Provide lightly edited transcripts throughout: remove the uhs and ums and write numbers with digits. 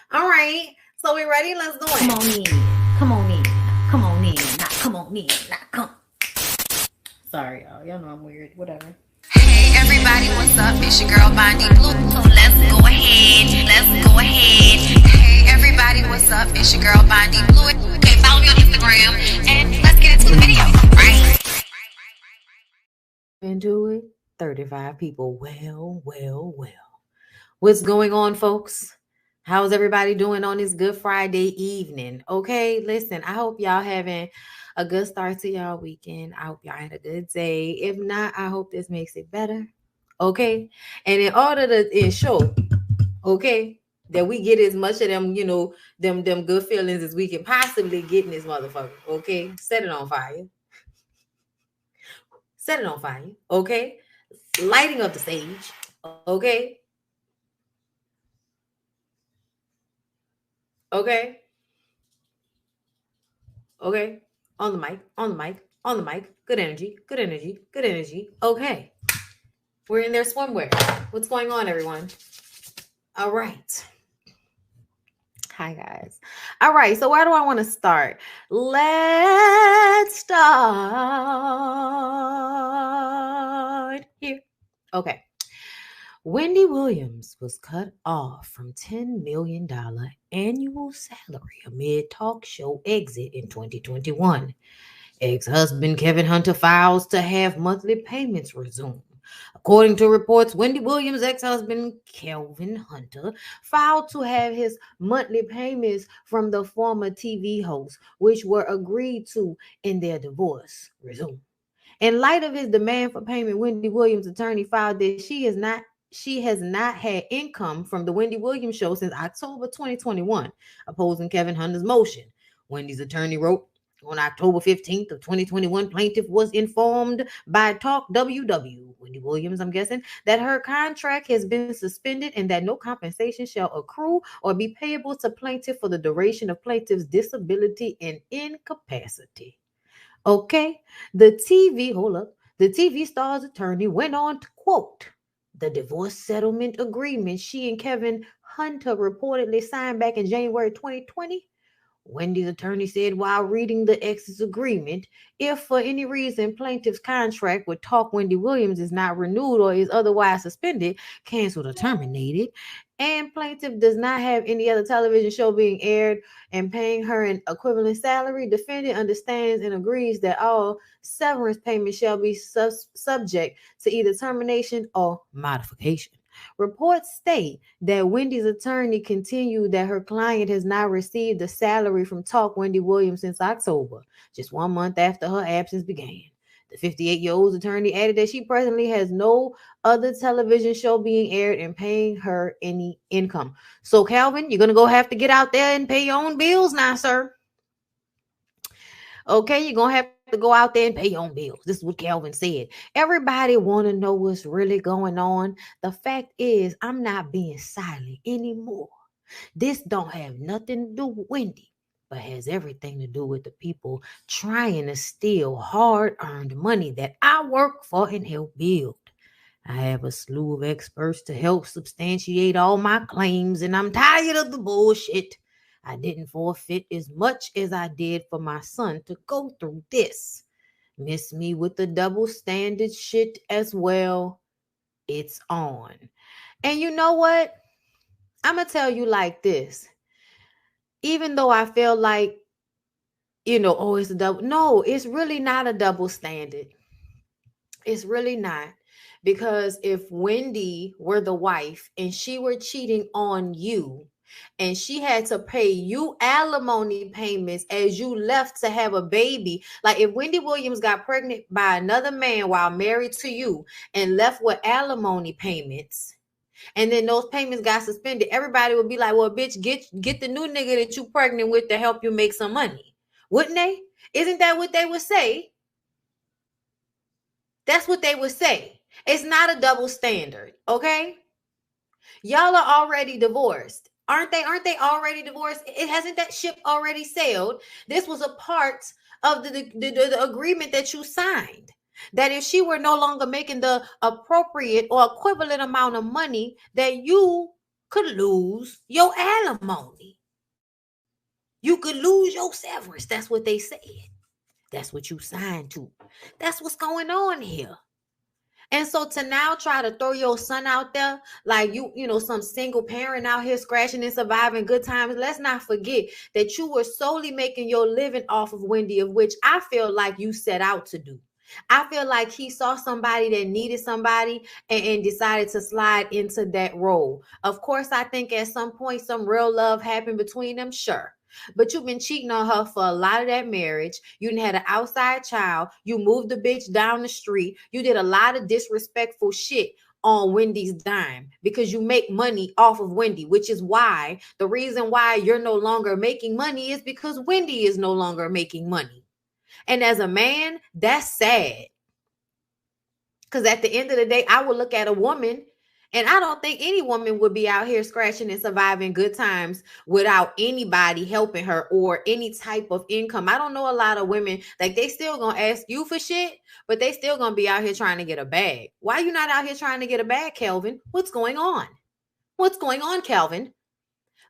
All right. So we ready? Let's do it. Come on in. Come on in. Come on in. Not come on in. Not come. Sorry, y'all. Y'all know I'm weird. Whatever. Hey everybody, what's up? It's your girl BondyBlue. Let's go ahead. Let's go ahead. Hey everybody, what's up? It's your girl BondyBlue. Okay, follow me on Instagram and let's get into the video, right? Into it. 35 people. Well. What's going on, folks? How's everybody doing on this Good Friday evening? Okay, listen, I hope y'all having a good start to y'all weekend. I hope y'all had a good day. If not, I hope this makes it better. Okay. And in order to ensure, okay, that we get as much of them, them good feelings as we can possibly get in this motherfucker. Okay. Set it on fire. Set it on fire. Okay. Lighting up the stage. Okay. Okay. Okay. On the mic, on the mic, on the mic. Good energy, good energy, good energy. Okay. We're in their swimwear. What's going on, everyone? All right. Hi, guys. All right. So, where do I want to start? Let's start here. Okay. Wendy Williams was cut off from $10 million annual salary amid talk show exit in 2021. Ex-husband Kevin Hunter files to have monthly payments resume. According to reports, Wendy Williams' ex-husband Kelvin Hunter filed to have his monthly payments from the former TV host, which were agreed to in their divorce, resume. In light of his demand for payment, Wendy Williams' attorney filed that she has not had income from the Wendy Williams show since October 2021, opposing Kevin Hunter's motion. Wendy's attorney wrote on October 15th of 2021, plaintiff was informed by Talk WW, Wendy Williams, I'm guessing, that her contract has been suspended and that no compensation shall accrue or be payable to plaintiff for the duration of plaintiff's disability and incapacity. Okay, the TV star's attorney went on to quote, the divorce settlement agreement she and Kevin Hunter reportedly signed back in January 2020. Wendy's attorney said while reading the ex's agreement, if for any reason plaintiff's contract with Talk Wendy Williams is not renewed or is otherwise suspended, canceled, or terminated, and plaintiff does not have any other television show being aired and paying her an equivalent salary, defendant understands and agrees that all severance payments shall be subject to either termination or modification. Reports state that Wendy's attorney continued that her client has not received the salary from Talk Wendy Williams since October, just 1 month after her absence began. The 58-year-old attorney added that she presently has no other television show being aired and paying her any income. So, Calvin, you're going to go have to get out there and pay your own bills now, sir. Okay, you're going to have to go out there and pay your own bills. This is what Kelvin said. Everybody want to know what's really going on. The fact is, I'm not being silent anymore. This don't have nothing to do with Wendy, but has everything to do with the people trying to steal hard-earned money that I work for and help build. I have a slew of experts to help substantiate all my claims, and I'm tired of the bullshit. I didn't forfeit as much as I did for my son to go through this. Miss me with the double standard shit as well. It's on. And you know what? I'm going to tell you like this. Even though I feel like, oh, it's a double. No, it's really not a double standard. It's really not. Because if Wendy were the wife and she were cheating on you, and she had to pay you alimony payments as you left to have a baby. Like if Wendy Williams got pregnant by another man while married to you and left with alimony payments, and then those payments got suspended, everybody would be like, well, bitch, get the new nigga that you pregnant with to help you make some money. Wouldn't they? Isn't that what they would say? That's what they would say. It's not a double standard, okay? Y'all are already divorced. Aren't they already divorced? It hasn't that ship already sailed. This was a part of the agreement that you signed. That if she were no longer making the appropriate or equivalent amount of money, that you could lose your alimony. You could lose your severance. That's what they said. That's what you signed to. That's what's going on here. And so to now try to throw your son out there like some single parent out here scratching and surviving good times, let's not forget that you were solely making your living off of Wendy, of which I feel like you set out to do. I feel like he saw somebody that needed somebody and decided to slide into that role. Of course, I think at some point some real love happened between them, sure. But you've been cheating on her for a lot of that marriage. You done had an outside child. You moved the bitch down the street. You did a lot of disrespectful shit on Wendy's dime because you make money off of Wendy, which is why the reason why you're no longer making money is because Wendy is no longer making money. And as a man, that's sad. Because at the end of the day, I would look at a woman, and I don't think any woman would be out here scratching and surviving good times without anybody helping her or any type of income. I don't know a lot of women, like they still gonna ask you for shit, but they still gonna be out here trying to get a bag. Why you not out here trying to get a bag, Kelvin? What's going on? What's going on, Kelvin?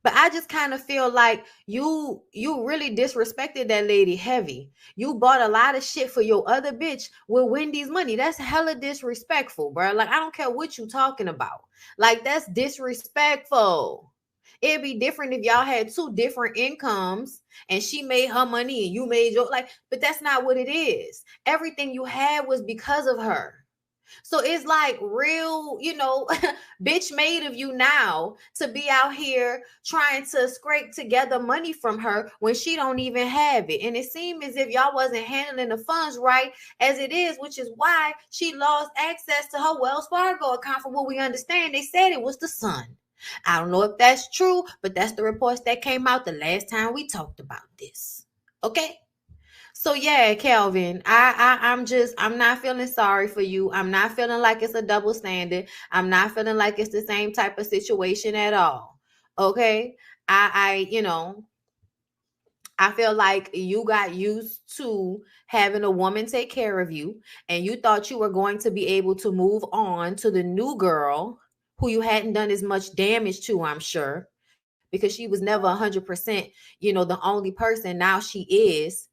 But I just kind of feel like you really disrespected that lady heavy. You bought a lot of shit for your other bitch with Wendy's money. That's hella disrespectful, bro. Like, I don't care what you talking about. Like, that's disrespectful. It'd be different if y'all had two different incomes and she made her money and you made your, like, but that's not what it is. Everything you had was because of her. So it's like real, bitch made of you now to be out here trying to scrape together money from her when she don't even have it. And it seemed as if y'all wasn't handling the funds right as it is, which is why she lost access to her Wells Fargo account. From what we understand, they said it was the son. I don't know if that's true, but that's the reports that came out the last time we talked about this. Okay? So yeah, Kelvin, I'm not feeling sorry for you. I'm not feeling like it's a double standard. I'm not feeling like it's the same type of situation at all. Okay? I feel like you got used to having a woman take care of you and you thought you were going to be able to move on to the new girl who you hadn't done as much damage to, I'm sure, because she was never 100%, the only person. Now she is.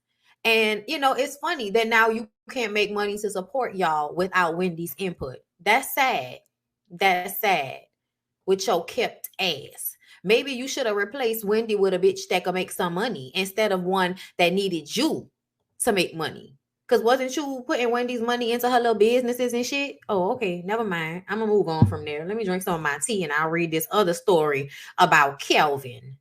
And, it's funny that now you can't make money to support y'all without Wendy's input. That's sad. That's sad. With your kept ass. Maybe you should have replaced Wendy with a bitch that could make some money instead of one that needed you to make money. Because wasn't you putting Wendy's money into her little businesses and shit? Oh, okay. Never mind. I'm going to move on from there. Let me drink some of my tea and I'll read this other story about Kelvin.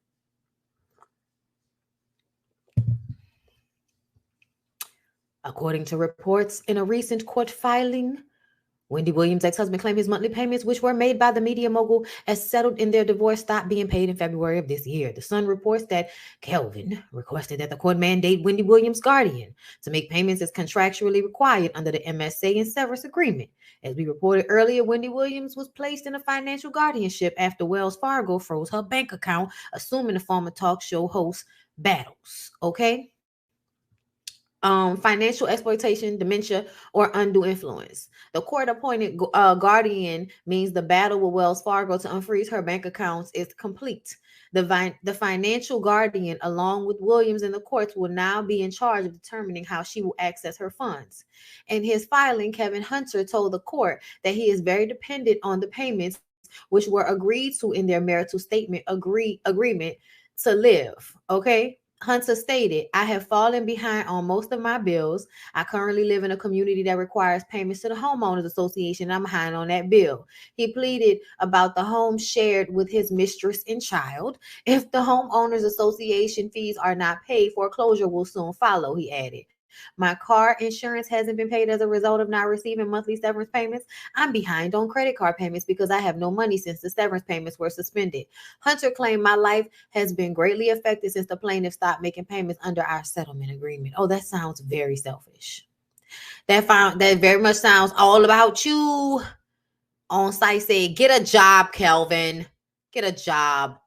According to reports in a recent court filing, Wendy Williams' ex-husband claimed his monthly payments, which were made by the media mogul as settled in their divorce, stopped being paid in February of this year. The Sun reports that Kelvin requested that the court mandate Wendy Williams' guardian to make payments as contractually required under the MSA and severance agreement. As we reported earlier, Wendy Williams was placed in a financial guardianship after Wells Fargo froze her bank account, assuming the former talk show host battles. Okay? Financial exploitation, dementia, or undue influence. The court-appointed guardian means the battle with Wells Fargo to unfreeze her bank accounts is complete. The financial guardian, along with Williams and the courts, will now be in charge of determining how she will access her funds. In his filing, Kevin Hunter told the court that he is very dependent on the payments, which were agreed to in their marital statement agreement to live. Okay? Hunter stated, I have fallen behind on most of my bills. I currently live in a community that requires payments to the homeowners association. I'm behind on that bill. He pleaded about the home shared with his mistress and child. If the homeowners association fees are not paid, foreclosure will soon follow, he added. My car insurance hasn't been paid as a result of not receiving monthly severance payments. I'm behind on credit card payments because I have no money since the severance payments were suspended. Hunter claimed my life has been greatly affected since the plaintiff stopped making payments under our settlement agreement. Oh, that sounds very selfish. That very much sounds all about you. On site said, get a job, Kelvin. Get a job.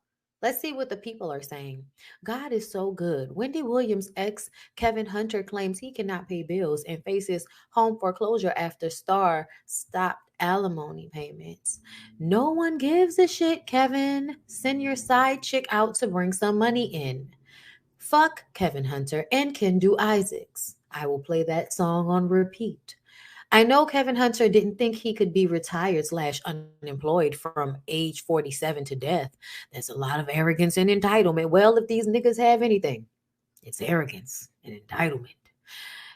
Let's see what the people are saying. God is so good. Wendy Williams' ex, Kevin Hunter, claims he cannot pay bills and faces home foreclosure after Star stopped Alimony payments. No one gives a shit, Kevin. Send your side chick out to bring some money in. Fuck Kevin Hunter and Kendu Isaacs. I will play that song on repeat. I know Kevin Hunter didn't think he could be retired slash unemployed from age 47 to death. There's a lot of arrogance and entitlement. Well, if these niggas have anything, it's arrogance and entitlement.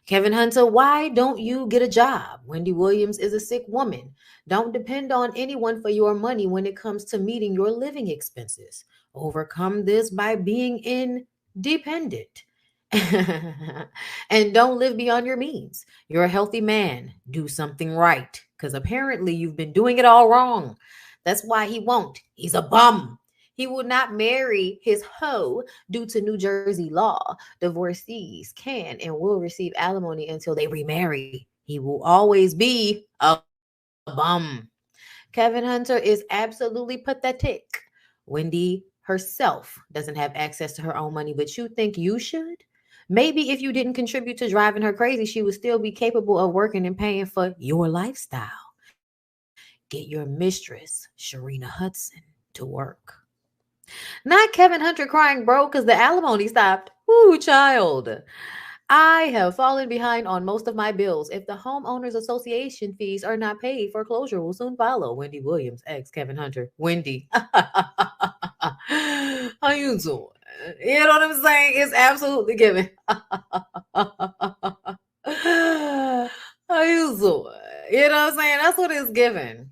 Kevin Hunter, why don't you get a job? Wendy Williams is a sick woman. Don't depend on anyone for your money when it comes to meeting your living expenses. Overcome this by being independent. And don't live beyond your means. You're a healthy man. Do something right. Because apparently you've been doing it all wrong. That's why he won't. He's a bum. He will not marry his hoe due to New Jersey law. Divorcees can and will receive alimony until they remarry. He will always be a bum. Kevin Hunter is absolutely pathetic. Wendy herself doesn't have access to her own money, but you think you should? Maybe if you didn't contribute to driving her crazy, she would still be capable of working and paying for your lifestyle. Get your mistress, Sharina Hudson, to work. Not Kevin Hunter crying broke because the alimony stopped. Ooh, child. I have fallen behind on most of my bills. If the homeowners association fees are not paid, foreclosure will soon follow. Wendy Williams, ex Kevin Hunter. Wendy. How you doing? You know what I'm saying? It's absolutely given. How you doing? You know what I'm saying? That's what it's given.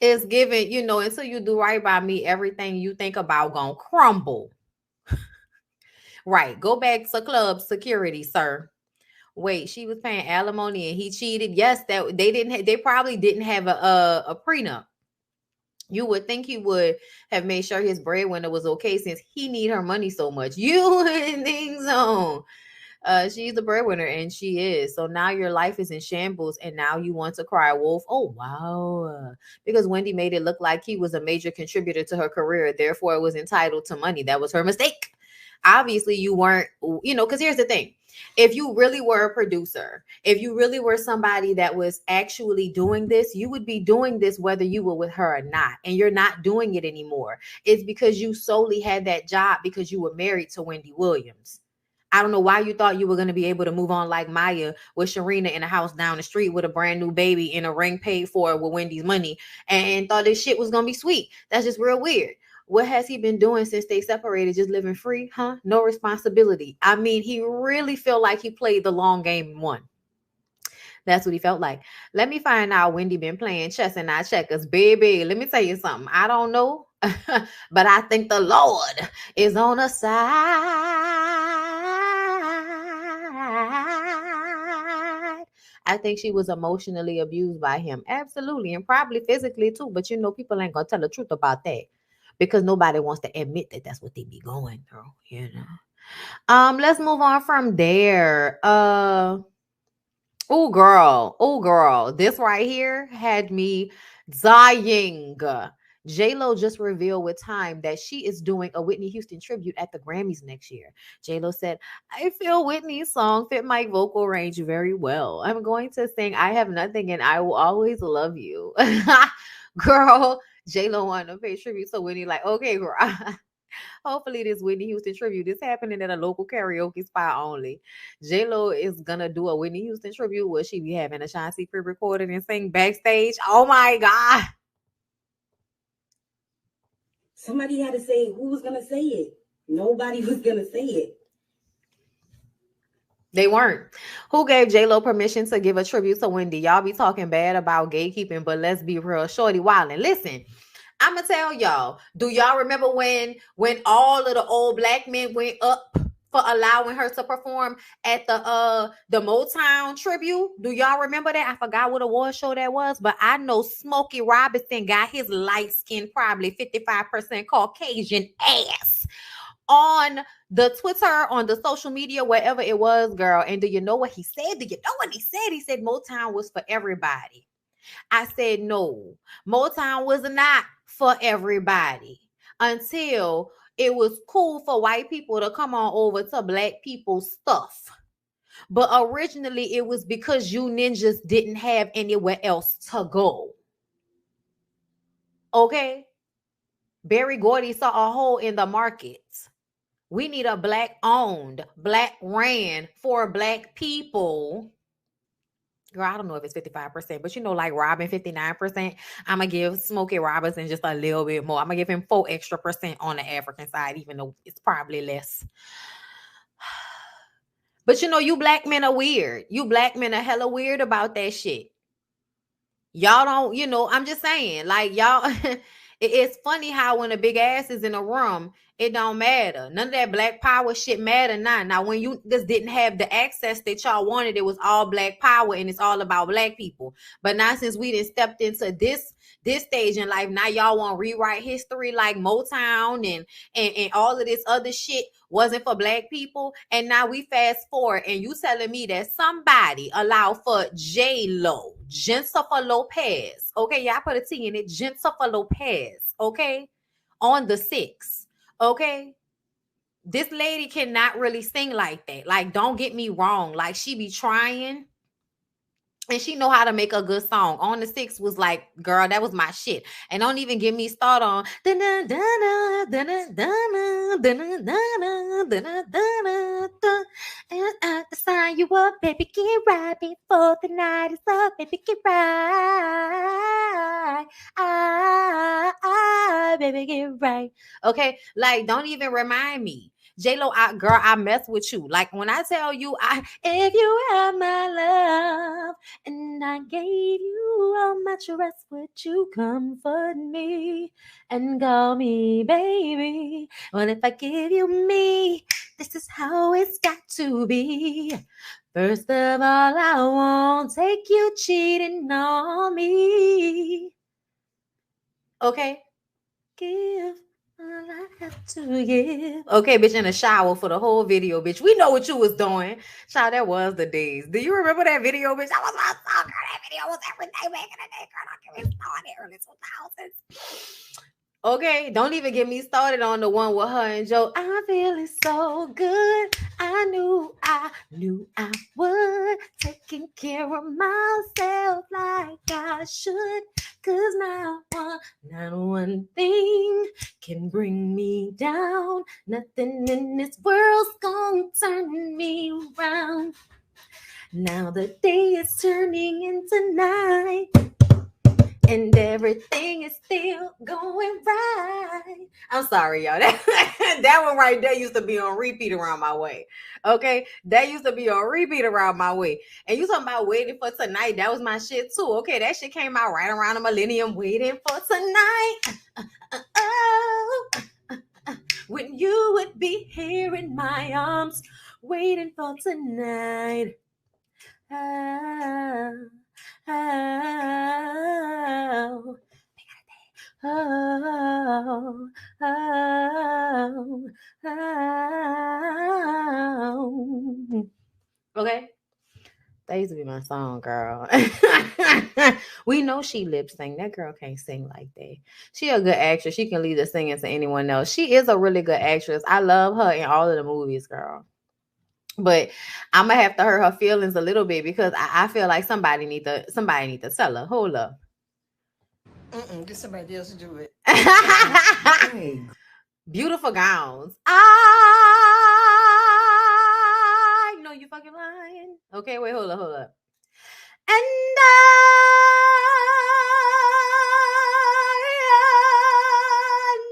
It's given, until you do right by me, everything you think about gonna crumble. Right. Go back to club security, sir. Wait, she was paying alimony and he cheated. Yes, that they probably didn't have a prenup. You would think he would have made sure his breadwinner was okay since he need her money so much. You wouldn't think so. She's the breadwinner and she is. So now your life is in shambles and now you want to cry wolf. Oh, wow. Because Wendy made it look like he was a major contributor to her career. Therefore, it was entitled to money. That was her mistake. Obviously, you weren't, because here's the thing. If you really were a producer, if you really were somebody that was actually doing this, you would be doing this whether you were with her or not. And you're not doing it anymore. It's because you solely had that job because you were married to Wendy Williams. I don't know why you thought you were going to be able to move on like Maya with Sharina in a house down the street with a brand new baby and a ring paid for with Wendy's money and thought this shit was going to be sweet. That's just real weird. What has he been doing since they separated? Just living free, huh? No responsibility. I mean, he really felt like he played the long game and won. That's what he felt like. Let me find out Wendy been playing chess and not checkers. Baby, let me tell you something. I don't know, but I think the Lord is on a side. I think she was emotionally abused by him. Absolutely. And probably physically too. But people ain't going to tell the truth about that because nobody wants to admit that that's what they be going through, Let's move on from there. Oh girl. This right here had me dying. J-Lo just revealed with Time that she is doing a Whitney Houston tribute at the Grammys next year. J-Lo said, I feel Whitney's song fit my vocal range very well. I'm going to sing I Have Nothing and I Will Always Love You. Girl, J-Lo wanted to pay tribute to Whitney like, okay, girl. Hopefully this Whitney Houston tribute is happening at a local karaoke spot only. J-Lo is going to do a Whitney Houston tribute where she be having Ashanti pre-recorded and sing backstage. Oh my God. Somebody had to say who was going to say it. Nobody was going to say it. They weren't. Who gave J-Lo permission to give a tribute to Wendy? Y'all be talking bad about gatekeeping, but let's be real. Shorty wildin'. Listen, I'm going to tell y'all. Do y'all remember when all of the old black men went up for allowing her to perform at the Motown tribute? Do y'all remember that? I forgot what award show that was, but I know Smokey Robinson got his light skin, probably 55% Caucasian ass on the Twitter, on the social media, wherever it was, girl. And do you know what he said? Do you know what he said? He said Motown was for everybody. I said, no, Motown was not for everybody until it was cool for white people to come on over to black people's stuff. But originally it was because you ninjas didn't have anywhere else to go. Okay? Barry Gordy saw a hole in the market. We need a black owned, black ran for black people. Girl, I don't know if it's 55%, but like Robin 59%. I'm gonna give Smokey Robinson just a little bit more. I'm gonna give him 4% on the African side, even though it's probably less. But you black men are weird. You black men are hella weird about that shit. Y'all don't, I'm just saying, like, y'all, it's funny how when a big ass is in a room, it don't matter. None of that black power shit matter now. Now, when you just didn't have the access that y'all wanted, it was all black power and it's all about black people. But now since we done stepped into this stage in life, now y'all want to rewrite history like Motown and all of this other shit wasn't for black people. And now we fast forward and you telling me that somebody allowed for J-Lo, Jennifer Lopez, okay, y'all put a T in it, Jennifer Lopez, okay, on the 6, okay? This lady cannot really sing like that. Like, don't get me wrong. Like, she be trying. And she know how to make a good song. On the 6 was like, girl, that was my shit. And don't even get me started on and I can sign you up, baby, get right before the night is up, baby, get right. Baby, get right. Okay, like, don't even remind me. J-Lo, girl, I mess with you. Like, when I tell you, if you have my love, and I gave you all my trust, would you comfort me and call me baby? What if I give you me? This is how it's got to be. First of all, I won't take you cheating on me. Okay? Give all I have to give. Okay, bitch, in the shower for the whole video, bitch. We know what you was doing. Child, that was the days. Do you remember that video, bitch? That was my song, girl. That video was everything back in the day, girl. Don't get me started early 2000s. Okay, don't even get me started on the one with her and Joe. I'm feeling so good. I knew I would. Taking care of myself like I should. Cause now not one thing can bring me down. Nothing in this world's gonna turn me around. Now the day is turning into night. And everything is still going right. I'm sorry, y'all. That one right there used to be on repeat around my way. Okay? That used to be on repeat around my way. And you talking about waiting for tonight. That was my shit too. Okay, that shit came out right around the millennium. Waiting for tonight. When you would be here in my arms. Waiting for tonight. Oh, oh, oh, oh. Okay, that used to be my song, girl. We know she lip sync. That girl can't sing like that. She a good actress. She can lead the singing to anyone else. She is a really good actress. I love her in all of the movies, girl. But I'm gonna have to hurt her feelings a little bit because I feel like somebody need to tell her. Hold up. Get somebody else to do it. Beautiful gowns. I know you fucking lying. Okay, wait, hold up. And I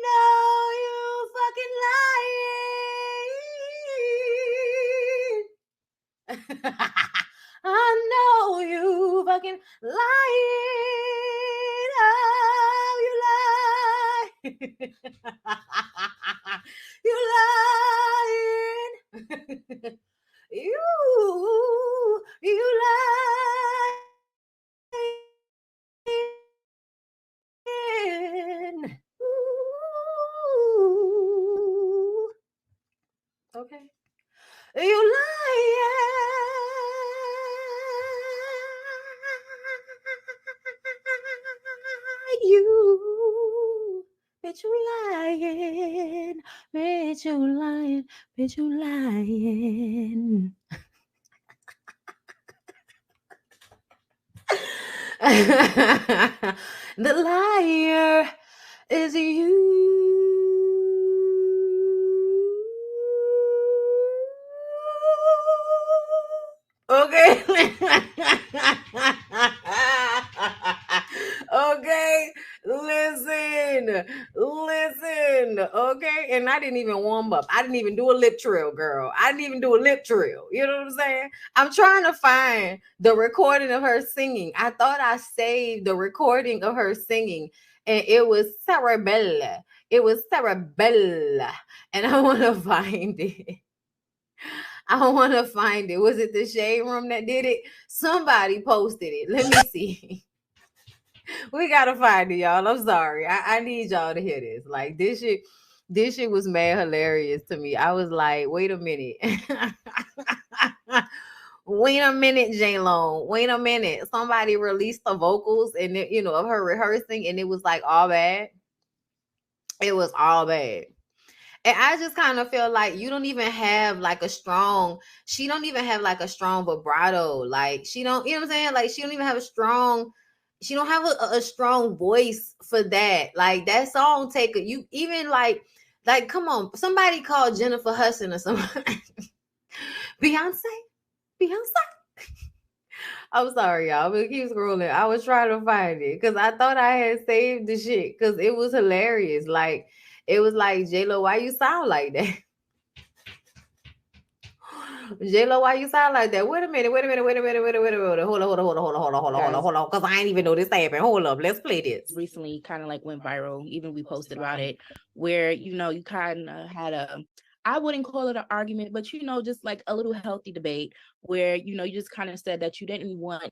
know you fucking lying. I know you fucking lying. Oh, you lie. You lying. You lying. Ooh. Okay. You lying. You. Bitch, you lying. Bitch, you lying. Bitch, you lying. The liar is you. Okay. Okay. Listen. Okay. And I didn't even warm up. I didn't even do a lip trill, girl. I didn't even do a lip trill. You know what I'm saying? I'm trying to find the recording of her singing. I thought I saved the recording of her singing, and it was Cerebella. It was Cerebella. And I want to find it. I want to find it. Was it the Shade Room that did it? Somebody posted it. Let me see. We gotta find it, y'all. I'm sorry. I need y'all to hear this. Like this shit was mad hilarious to me. I was like, wait a minute. Wait a minute, J-Lo. Wait a minute. Somebody released the vocals and it, of her rehearsing, and it was like all bad. It was all bad. And I just kind of feel like you don't even have like she don't even have like a strong vibrato. Like she don't, you know what I'm saying? Like she don't even have she don't have a strong voice for that. Like that song you even like, come on, somebody call Jennifer Hudson or somebody. Beyonce. I'm sorry, y'all, but keep scrolling. I was trying to find it because I thought I had saved the shit because it was hilarious. Like, it was like, J-Lo, why you sound like that? J-Lo, why you sound like that? Wait a minute. Hold on. Because I ain't even know this happened. Hold up. Let's play this. Recently kind of like went viral. Even we posted about it where, you kind of had I wouldn't call it an argument, but, just like a little healthy debate where, you just kind of said that you didn't want.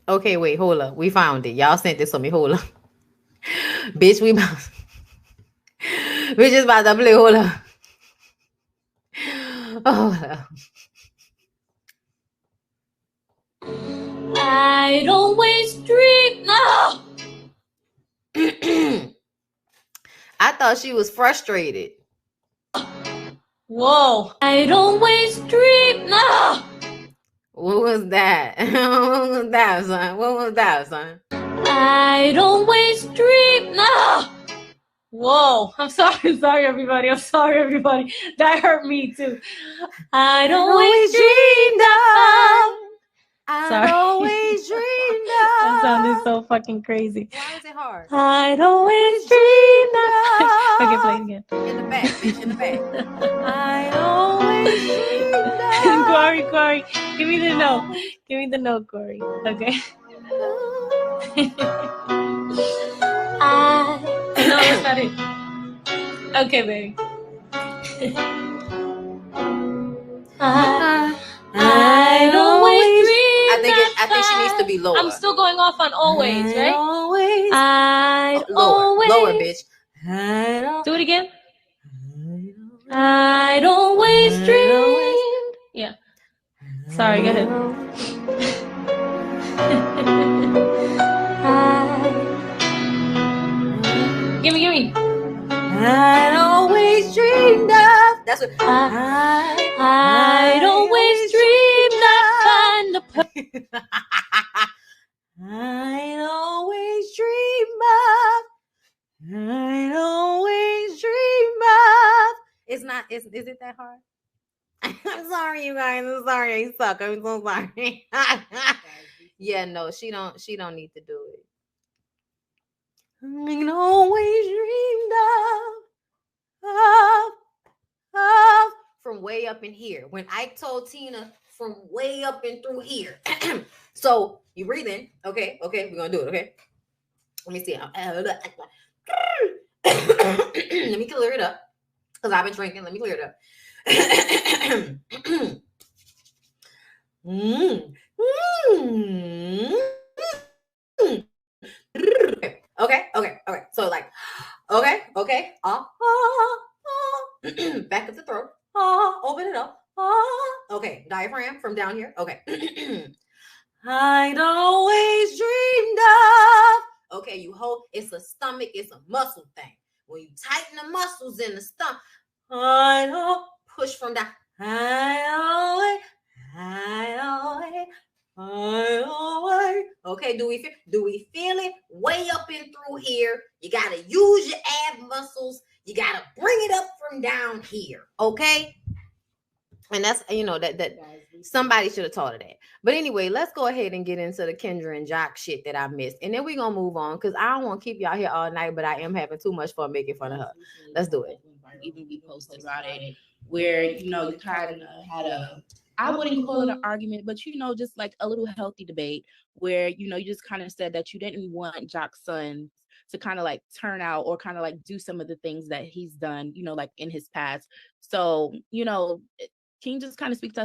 Okay, wait, hold up. We found it. Y'all sent this to me. Hold up. Bitch, we just about to play. Hold up. Oh, I don't waste dream. No. I thought she was frustrated. Whoa. I don't waste dream. No. What was that? What was that, son? I don't waste dream. No. Whoa. I'm sorry. Everybody. That hurt me too. I don't always dreamed of. I always dreamed of. That sounded so fucking crazy. Why is it hard? I'd always dreamed of. Okay, play it again. In the back, bitch, in the back. I always dreamed of. Corey, give me the note. Give me the note, Corey. Okay. No, that's not it. Okay, baby. I always dream. I think she needs to be lower. I'm still going off on always, right? Always. Lower, bitch. Do it again. I'd always dreamed. Yeah. Sorry, go ahead. Give me. I'd always dreamed of. That's what. I'd always dreamed I'd find the perfect. I'd always dream of. I'd always dream of. It's not. Is it that hard? I'm sorry, you guys. I'm sorry. I suck. I'm so sorry. Yeah, no, she don't need to do it. I always dreamed of from way up in here. When Ike told Tina from way up and through here. So you breathe in. Okay, we're gonna do it. Okay, let me see. Let me clear it up because I've been drinking. Let me clear it up. Okay. So like, okay. Back of the throat. Open it up. Okay, diaphragm from down here. Okay. I'd always dreamed of. Okay, you hold. It's a stomach. It's a muscle thing. When you tighten the muscles in the stomach, I push from down. I Okay, do we feel it way up and through here? You gotta use your ab muscles. You gotta bring it up from down here. Okay. And that's, that somebody should have taught her that. But anyway, let's go ahead and get into the Kendra and Jock shit that I missed. And then we're going to move on because I don't want to keep y'all here all night, but I am having too much fun making fun of her. Let's do it. Even we posted about it where, you kind of had I wouldn't call it an argument, but, just like a little healthy debate where, you just kind of said that you didn't want Jock's son to kind of like turn out or kind of like do some of the things that he's done, like in his past. So, can you just kind of speak to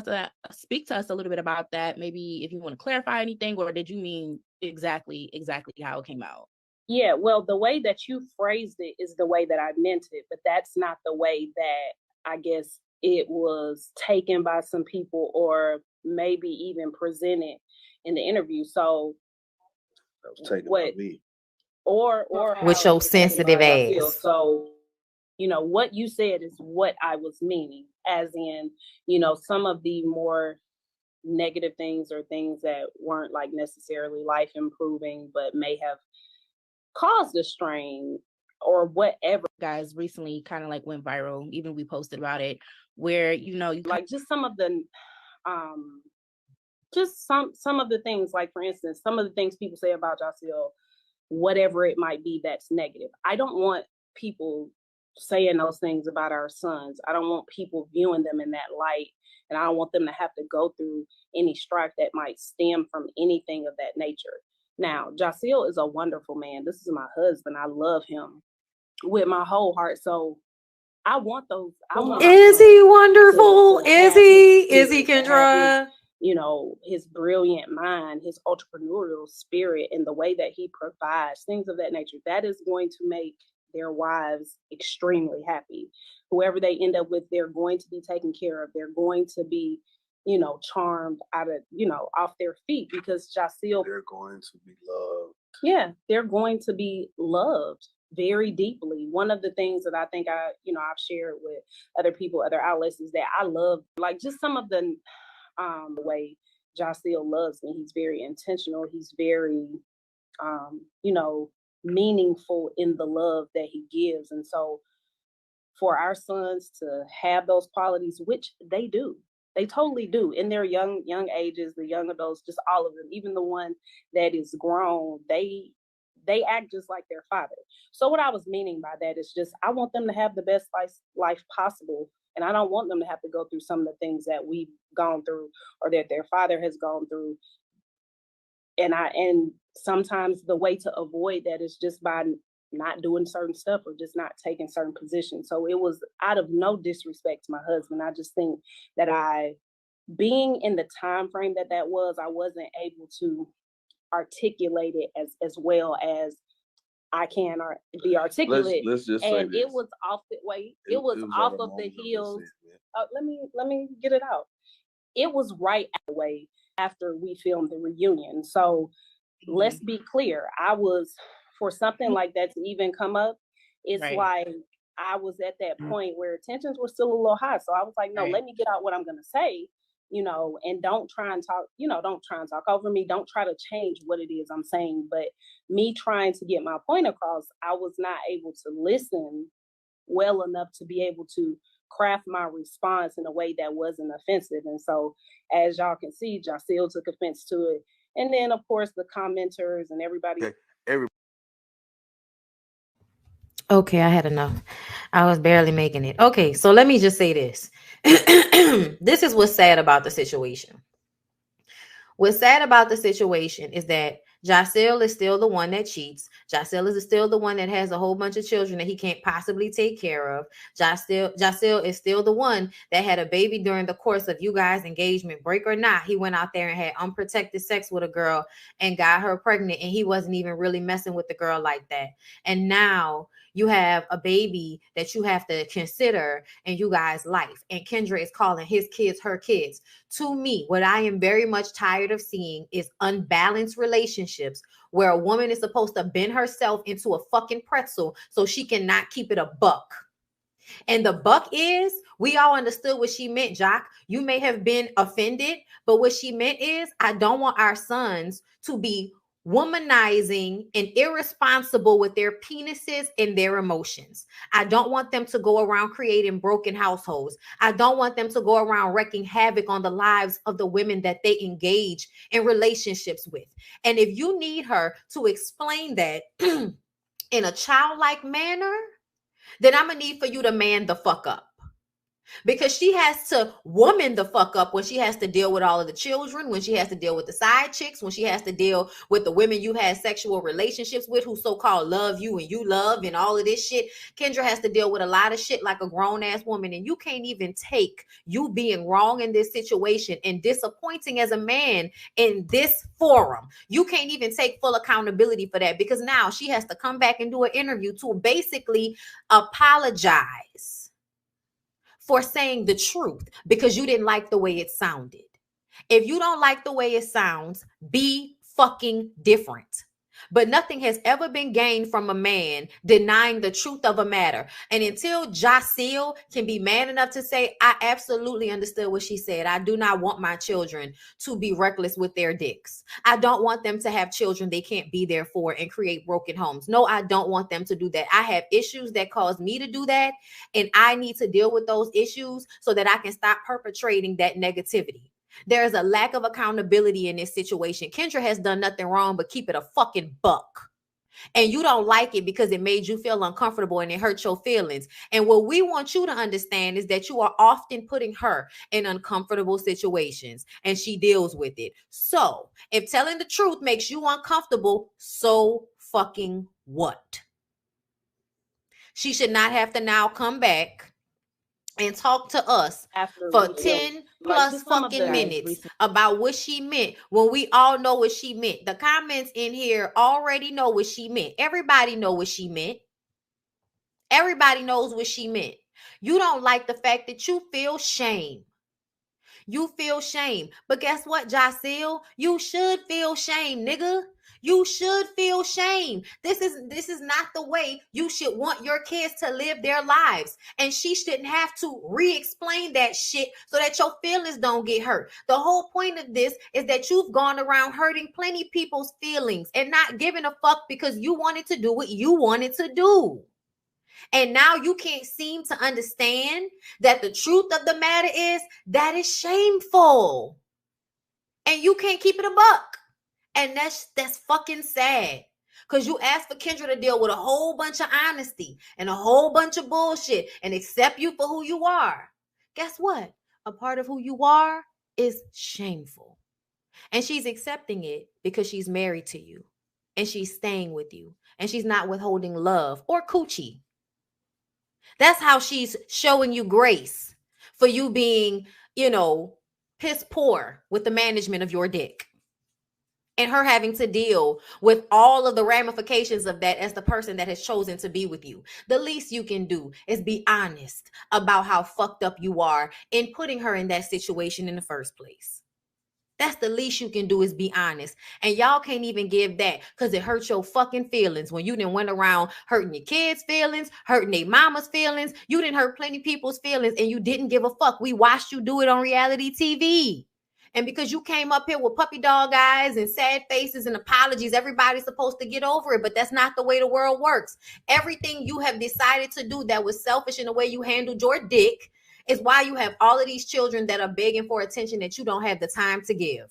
us a little bit about that? Maybe if you want to clarify anything, or did you mean exactly how it came out? Yeah, well, the way that you phrased it is the way that I meant it, but that's not the way that I guess it was taken by some people or maybe even presented in the interview. So what, or with your sensitive ass. So, what you said is what I was meaning, as in, some of the more negative things or things that weren't like necessarily life improving, but may have caused a strain or whatever. Guys recently kind of like went viral. Even we posted about it where, like just some of the, just some of the things, like for instance, some of the things people say about Jacel, whatever it might be that's negative. I don't want people saying those things about our sons. I don't want people viewing them in that light. And I don't want them to have to go through any strife that might stem from anything of that nature. Now, Jacel is a wonderful man. This is my husband. I love him with my whole heart. So I want those. Is he wonderful? Is he, Kendra? His brilliant mind, his entrepreneurial spirit, and the way that he provides, things of that nature. That is going to make their wives extremely happy. Whoever they end up with, they're going to be taken care of. They're going to be, charmed out of, off their feet, because Jacel. They're going to be loved. Yeah, they're going to be loved very deeply. One of the things that I think I've shared with other people, other outlets, is that I love, like, just some of the way Jacel loves me. He's very intentional. He's very, meaningful in the love that he gives. And so for our sons to have those qualities, which they do, they totally do in their young ages, the young adults, just all of them, even the one that is grown, they act just like their father. So what I was meaning by that is just, I want them to have the best life possible. And I don't want them to have to go through some of the things that we've gone through or that their father has gone through. And sometimes the way to avoid that is just by not doing certain stuff or just not taking certain positions. So it was out of no disrespect to my husband. I just think that being in the time frame that was, I wasn't able to articulate it as well as I can be articulate. Let's just say this. It was off the way. It was off of the heels. Let me get it out. It was right away after we filmed the reunion. So let's be clear. I was, for something like that to even come up, it's right. Like I was at that point where tensions were still a little high. So I was like, no, let me get out what I'm going to say, and don't try and talk over me. Don't try to change what it is I'm saying. But me trying to get my point across, I was not able to listen well enough to be able to craft my response in a way that wasn't offensive. And so, as y'all can see, Jacel took offense to it. And then, of course, the commenters and everybody. Okay, I had enough. I was barely making it. Okay, so let me just say this. This is what's sad about the situation. What's sad about the situation is that Jacel is still the one that cheats. Jacel is still the one that has a whole bunch of children that he can't possibly take care of. Jacel is still the one that had a baby during the course of you guys' engagement, break or not. He went out there and had unprotected sex with a girl and got her pregnant, and he wasn't even really messing with the girl like that. And now you have a baby that you have to consider in you guys' life. And Kendra is calling his kids her kids. To me, what I am very much tired of seeing is unbalanced relationships where a woman is supposed to bend herself into a fucking pretzel so she cannot keep it a buck. And the buck is We all understood what she meant, Jock. You may have been offended, but what she meant is, I don't want our sons to be womanizing and irresponsible with their penises and their emotions. I don't want them to go around creating broken households. I don't want them to go around wreaking havoc on the lives of the women that they engage in relationships with. And if you need her to explain that in a childlike manner, then I'm gonna need for you to man the fuck up. Because she has to woman the fuck up when she has to deal with all of the children, when she has to deal with the side chicks, when she has to deal with the women you had sexual relationships with who so-called love you and you love and all of this shit. Kendra has to deal with a lot of shit like a grown-ass woman, and you can't even take you being wrong in this situation and disappointing as a man in this forum. You can't even take full accountability for that, because now she has to come back and do an interview to basically apologize for saying the truth because you didn't like the way it sounded. If you don't like the way it sounds, be fucking different. But nothing has ever been gained from a man denying the truth of a matter. And until Jaceel can be man enough to say, I absolutely understood what she said. I do not want my children to be reckless with their dicks. I don't want them to have children they can't be there for and create broken homes. No, I don't want them to do that. I have issues that cause me to do that, and I need to deal with those issues so that I can stop perpetrating that negativity. There is a lack of accountability in this situation. Kendra has done nothing wrong but keep it a fucking buck. And you don't like it because it made you feel uncomfortable and it hurt your feelings. And what we want you to understand is that you are often putting her in uncomfortable situations and she deals with it. So if telling the truth makes you uncomfortable, so fucking what? She should not have to now come back and talk to us for 10 plus fucking minutes about what she meant when we all know what she meant. The comments in here already know what she meant. Everybody know what she meant. Everybody knows what she meant. You don't like the fact that you feel shame. You feel shame. But guess what, Jaceel? You should feel shame, nigga. You should feel shame. This is not the way you should want your kids to live their lives. And she shouldn't have to re-explain that shit so that your feelings don't get hurt. The whole point of this is that you've gone around hurting plenty people's feelings and not giving a fuck because you wanted to do what you wanted to do. And now you can't seem to understand that the truth of the matter is that is shameful. And you can't keep it a buck. And that's fucking sad. Because you asked for Kendra to deal with a whole bunch of honesty and a whole bunch of bullshit and accept you for who you are. Guess what? A part of who you are is shameful. And she's accepting it because she's married to you. And she's staying with you. And she's not withholding love or coochie. That's how she's showing you grace for you being, piss poor with the management of your dick. And her having to deal with all of the ramifications of that as the person that has chosen to be with you. The least you can do is be honest about how fucked up you are in putting her in that situation in the first place. That's the least you can do is be honest. And y'all can't even give that because it hurts your fucking feelings when you done went around hurting your kids' feelings, hurting their mama's feelings. You didn't hurt plenty people's feelings and you didn't give a fuck. We watched you do it on reality TV. And because you came up here with puppy dog eyes and sad faces and apologies, everybody's supposed to get over it. But that's not the way the world works. Everything you have decided to do that was selfish in the way you handled your dick is why you have all of these children that are begging for attention that you don't have the time to give.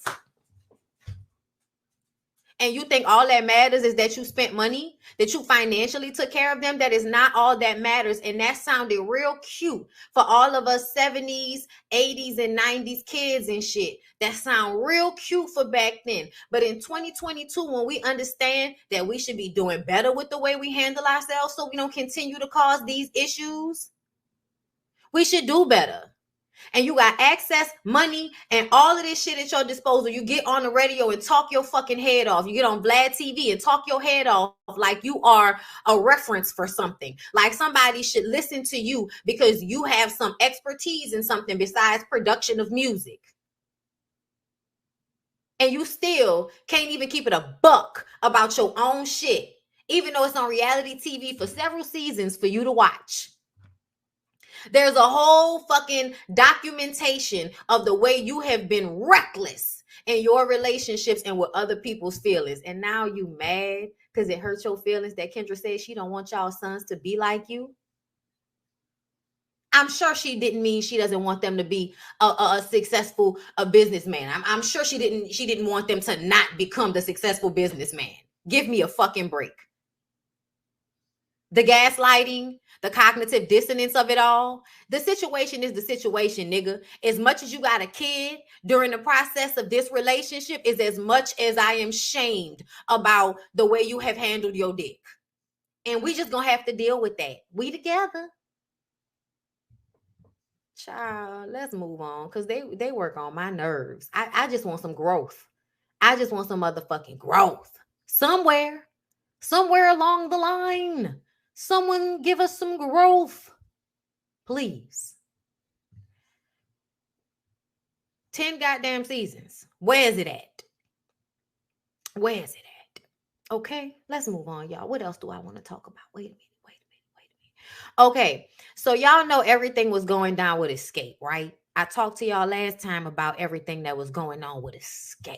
And you think all that matters is that you spent money, that you financially took care of them. That is not all that matters. And that sounded real cute for all of us 70s, 80s, and 90s kids and shit. That sound real cute for back then. But in 2022, when we understand that we should be doing better with the way we handle ourselves so we don't continue to cause these issues, we should do better. And you got access, money, and all of this shit at your disposal. You get on the radio and talk your fucking head off. You get on Vlad TV and talk your head off like you are a reference for something. Like somebody should listen to you because you have some expertise in something besides production of music. And you still can't even keep it a buck about your own shit, even though it's on reality TV for several seasons for you to watch. There's a whole fucking documentation of the way you have been reckless in your relationships and with other people's feelings. And now you mad because it hurts your feelings that Kendra says she don't want y'all sons to be like you. I'm sure she didn't mean she doesn't want them to be a successful businessman. I'm sure she didn't want them to not become the successful businessman. Give me a fucking break. The gaslighting, the cognitive dissonance of it all. The situation is the situation, nigga. As much as you got a kid during the process of this relationship is as much as I am shamed about the way you have handled your dick. And we just gonna have to deal with that. We together. Child, let's move on because they work on my nerves. I just want some growth. I just want some motherfucking growth. Somewhere along the line. Someone give us some growth, please. 10 goddamn seasons. Where is it at? Where is it at? Okay, let's move on, y'all. What else do I want to talk about? Wait a minute. Okay, so y'all know everything was going down with Xscape, right? I talked to y'all last time about everything that was going on with Xscape.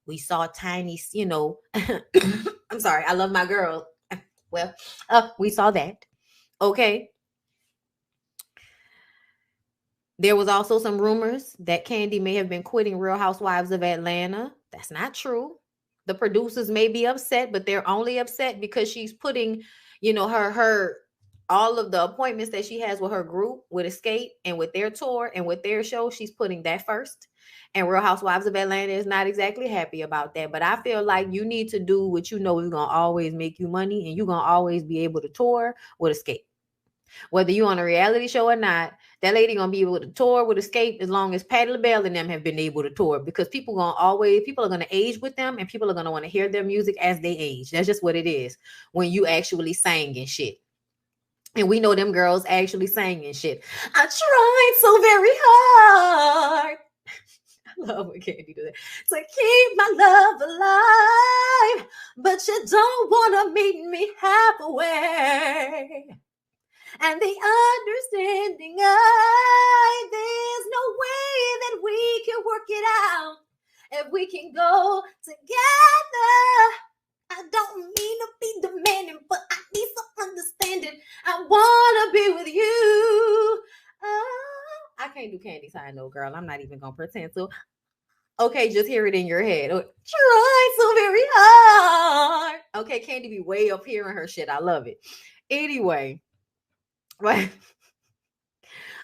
We saw Tiny, you know, I'm sorry, I love my girl. Well, we saw that. Okay. There was also some rumors that Kandi may have been quitting Real Housewives of Atlanta. That's not true. The producers may be upset, but they're only upset because she's putting, you know, her all of the appointments that she has with her group, with Xscape and with their tour and with their show, she's putting that first. And Real Housewives of Atlanta is not exactly happy about that. But I feel like you need to do what you know is going to always make you money, and you're going to always be able to tour with Xscape. Whether you're on a reality show or not, that lady going to be able to tour with Xscape as long as Patti LaBelle and them have been able to tour, because people are going to age with them, and people are going to want to hear their music as they age. That's just what it is when you actually sing and shit. And we know them girls actually sang and shit. I tried so very hard. I love when Kandi do that. To keep my love alive, but you don't want to meet me halfway. And the understanding there's no way that we can work it out if we can go together. I don't mean to be demanding, but I need some understanding. I want to be with you. Oh, I can't do Kandi sign, no, girl. I'm not even going to pretend to. Okay, just hear it in your head. Try so very hard. Okay, Kandi be way up here in her shit. I love it. Anyway, right.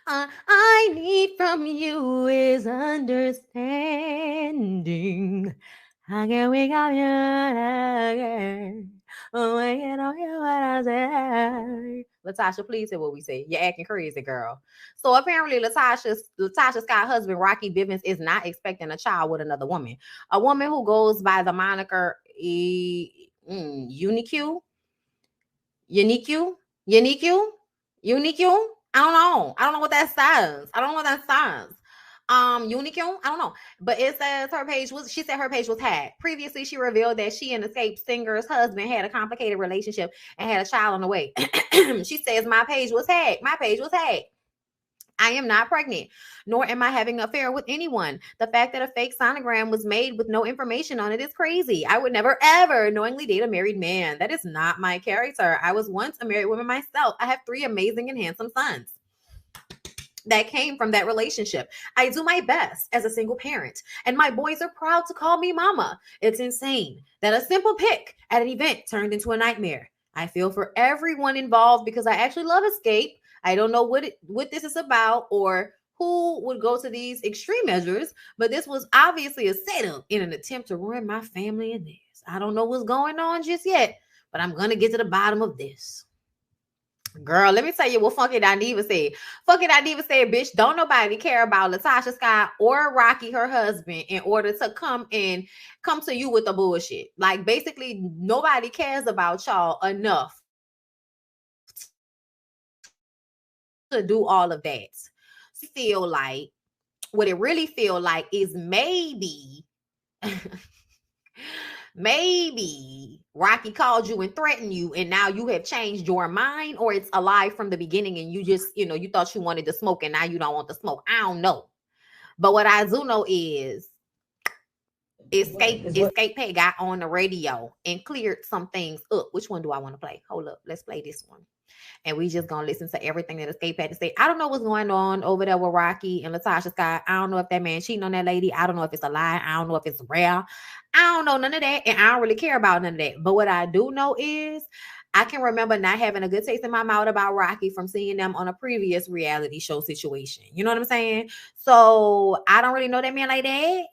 I need from you is understanding. How can we go again? Waiting on you, what I say. Latocha, please say what we say. You're acting crazy, girl. So apparently, Latocha Scott's husband, Rocky Bivens, is not expecting a child with another woman. A woman who goes by the moniker Unique. I don't know what that says. Unique, I don't know, but it says she said her page was hacked. Previously, she revealed that she and Xscape singer's husband had a complicated relationship and had a child on the way. She says, my page was hacked. I am not pregnant, nor am I having an affair with anyone. The fact that a fake sonogram was made with no information on it is crazy. I would never, ever knowingly date a married man. That is not my character. I was once a married woman myself. I have 3 amazing and handsome sons that came from that relationship. I do my best as a single parent, and my boys are proud to call me mama. It's insane that a simple pic at an event turned into a nightmare. I feel for everyone involved because I actually love Xscape. I don't know what this is about or who would go to these extreme measures, but this was obviously a setup in an attempt to ruin my family and theirs. I don't know what's going on just yet, but I'm going to get to the bottom of this. Girl, let me tell you what Funky Diva said. Funky Diva said, bitch, don't nobody care about Latocha Scott or Rocky, her husband, in order to come to you with the bullshit. Like, basically, nobody cares about y'all enough to do all of that. Feel like what it really feel like is maybe maybe Rocky called you and threatened you, and now you have changed your mind, or it's a lie from the beginning and you just, you thought you wanted to smoke and now you don't want the smoke. I don't know. But what I do know is Xscape Pay got on the radio and cleared some things up. Which one do I want to play? Hold up. Let's play this one. And we just gonna listen to everything that Xscape had to say. I don't know what's going on over there with Rocky and Latocha Scott. I don't know if that man cheating on that lady. I don't know if it's a lie. I don't know if it's real. I don't know none of that, and I don't really care about none of that. But what I do know is I can remember not having a good taste in my mouth about Rocky from seeing them on a previous reality show situation. You know what I'm saying? So I don't really know that man like that.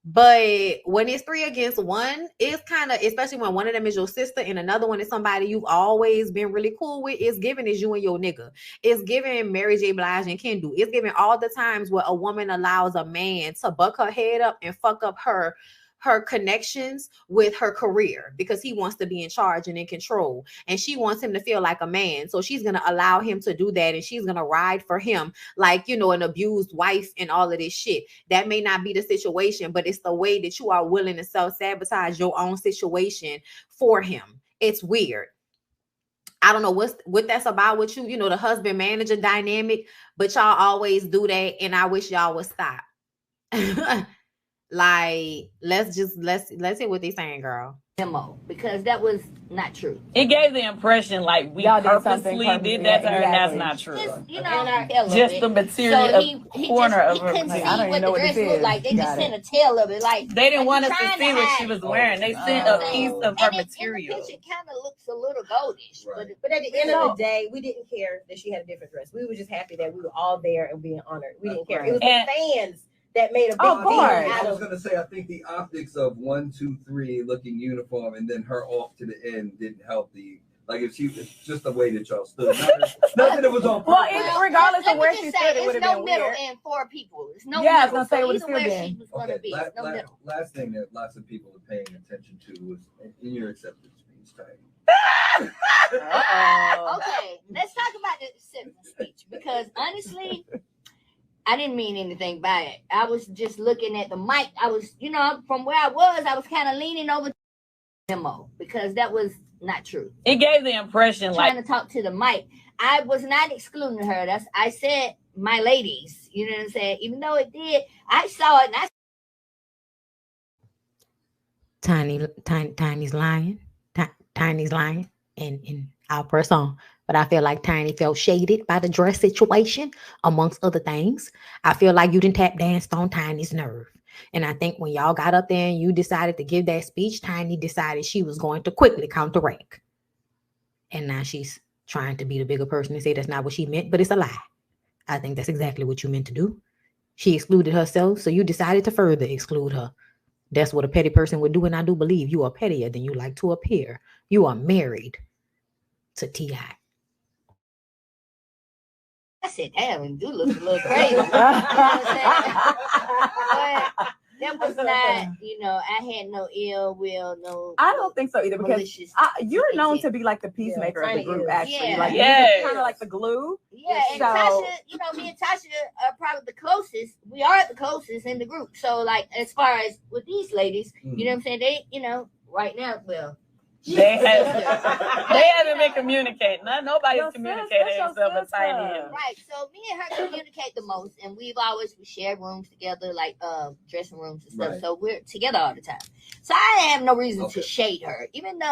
But when it's 3 against 1, it's kind of, especially when one of them is your sister and another one is somebody you've always been really cool with, it's giving is you and your nigga. It's giving Mary J. Blige and Kendu. It's giving all the times where a woman allows a man to buck her head up and fuck up her connections with her career because he wants to be in charge and in control, and she wants him to feel like a man. So she's going to allow him to do that, and she's going to ride for him like, an abused wife and all of this shit. That may not be the situation, but it's the way that you are willing to self-sabotage your own situation for him. It's weird. I don't know what that's about with you, the husband manager dynamic, but y'all always do that, and I wish y'all would stop. Like, let's hear what they're saying, girl. Memo, because that was not true. It gave the impression like we purposely did that to her, and that's not true. Just the material corner of her. He couldn't see what the dress looked like. They just sent a tail of it. Like, they didn't want us to see what she was wearing. They sent a piece of her material. The picture kind of looks a little goldish, but at the end of the day, we didn't care that she had a different dress. We were just happy that we were all there and being honored. We didn't care. It was the fans that made a big deal I was going to say, I think the optics of 1, 2, 3 looking uniform and then her off to the end didn't help the, like, if she, it's just the way that y'all stood. Not that it was on purpose. Well, regardless of where she stood, it would have been weird. There's no middle and 4 people. It's no middle. I was going to say, it would have still been. Last thing that lots of people are paying attention to was in your acceptance speech, Tiny. Okay, let's talk about the acceptance speech, because honestly, I didn't mean anything by it. I was just looking at the mic. I was, from where I was kind of leaning over the memo, because that was not true. It gave the impression trying to talk to the mic. I was not excluding her. I said my ladies. You know what I'm saying? Even though it did, I saw it. And Tiny's lying. Tiny's lying, and I'll press on. But I feel like Tiny felt shaded by the dress situation, amongst other things. I feel like you didn't tap danced on Tiny's nerve. And I think when y'all got up there and you decided to give that speech, Tiny decided she was going to quickly counteract. And now she's trying to be the bigger person and say that's not what she meant, but it's a lie. I think that's exactly what you meant to do. She excluded herself, so you decided to further exclude her. That's what a petty person would do, and I do believe you are pettier than you like to appear. You are married to T.I. I said, damn, you do look a little crazy. You know what I'm saying? But that was not, I had no ill will, no. I don't think so either, because you're known to be like the peacemaker of the group, actually. Yeah. Like, you're kind of like the glue. Yeah, and Tasha, me and Tasha are probably the closest. We are the closest in the group. So, like, as far as with these ladies, you know what I'm saying? They, right now, well, they haven't been communicating. Nobody's communicating except for Tiny. Right. So me and her communicate the most, and we share rooms together, like dressing rooms and stuff. Right. So we're together all the time. So I have no reason to shade her, even though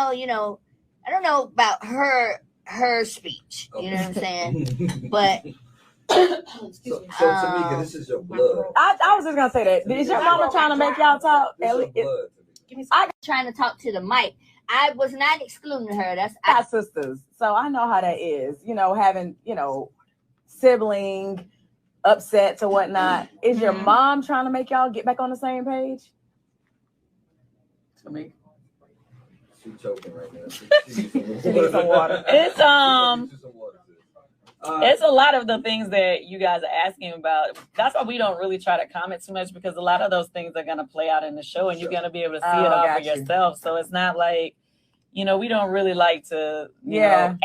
I don't know about her speech. You know what I'm saying? But. So Tamika, this is your blood. I was just gonna say that. Is your mama trying to make y'all talk? I'm trying to talk to the mic. I was not excluding her. That's our sisters. So I know how that is, having, sibling upsets or whatnot. Is your mom trying to make y'all get back on the same page? To me. She's choking right now. She needs some water. It's a lot of the things that you guys are asking about. That's why we don't really try to comment too much, because a lot of those things are going to play out in the show, and you're going to be able to see it all for yourself. So it's not like, we don't really like to add